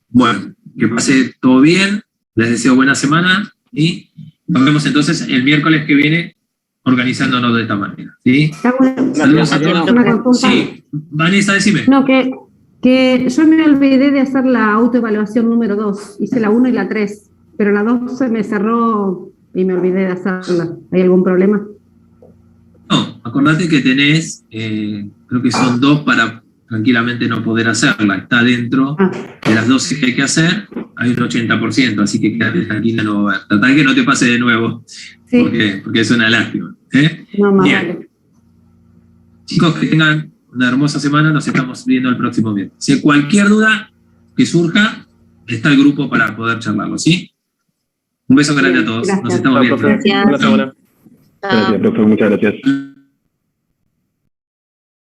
Bueno, que pase todo bien. Les deseo buena semana y nos vemos entonces el miércoles que viene organizándonos de esta manera. ¿Sí? Saludos a todos. Sí, Vanessa, decime. No, que yo me olvidé de hacer la autoevaluación número 2. Hice la 1 y la 3, pero la 2 se me cerró y me olvidé de hacerla. ¿Hay algún problema? No, acordate que tenés, creo que son 2 para tranquilamente no poder hacerla. Está dentro de las 12 que hay que hacer, hay un 80%, así que quédate tranquila, no va a haber. Tratá de que no te pase de nuevo, sí. porque es una lástima. No, más bien. Vale. Chicos, que tengan una hermosa semana, nos estamos viendo el próximo viernes. Si hay cualquier duda que surja, está el grupo para poder charlarlo, ¿sí? Un beso grande a todos. Gracias. Nos estamos viendo. Gracias. Gracias, profe, muchas gracias.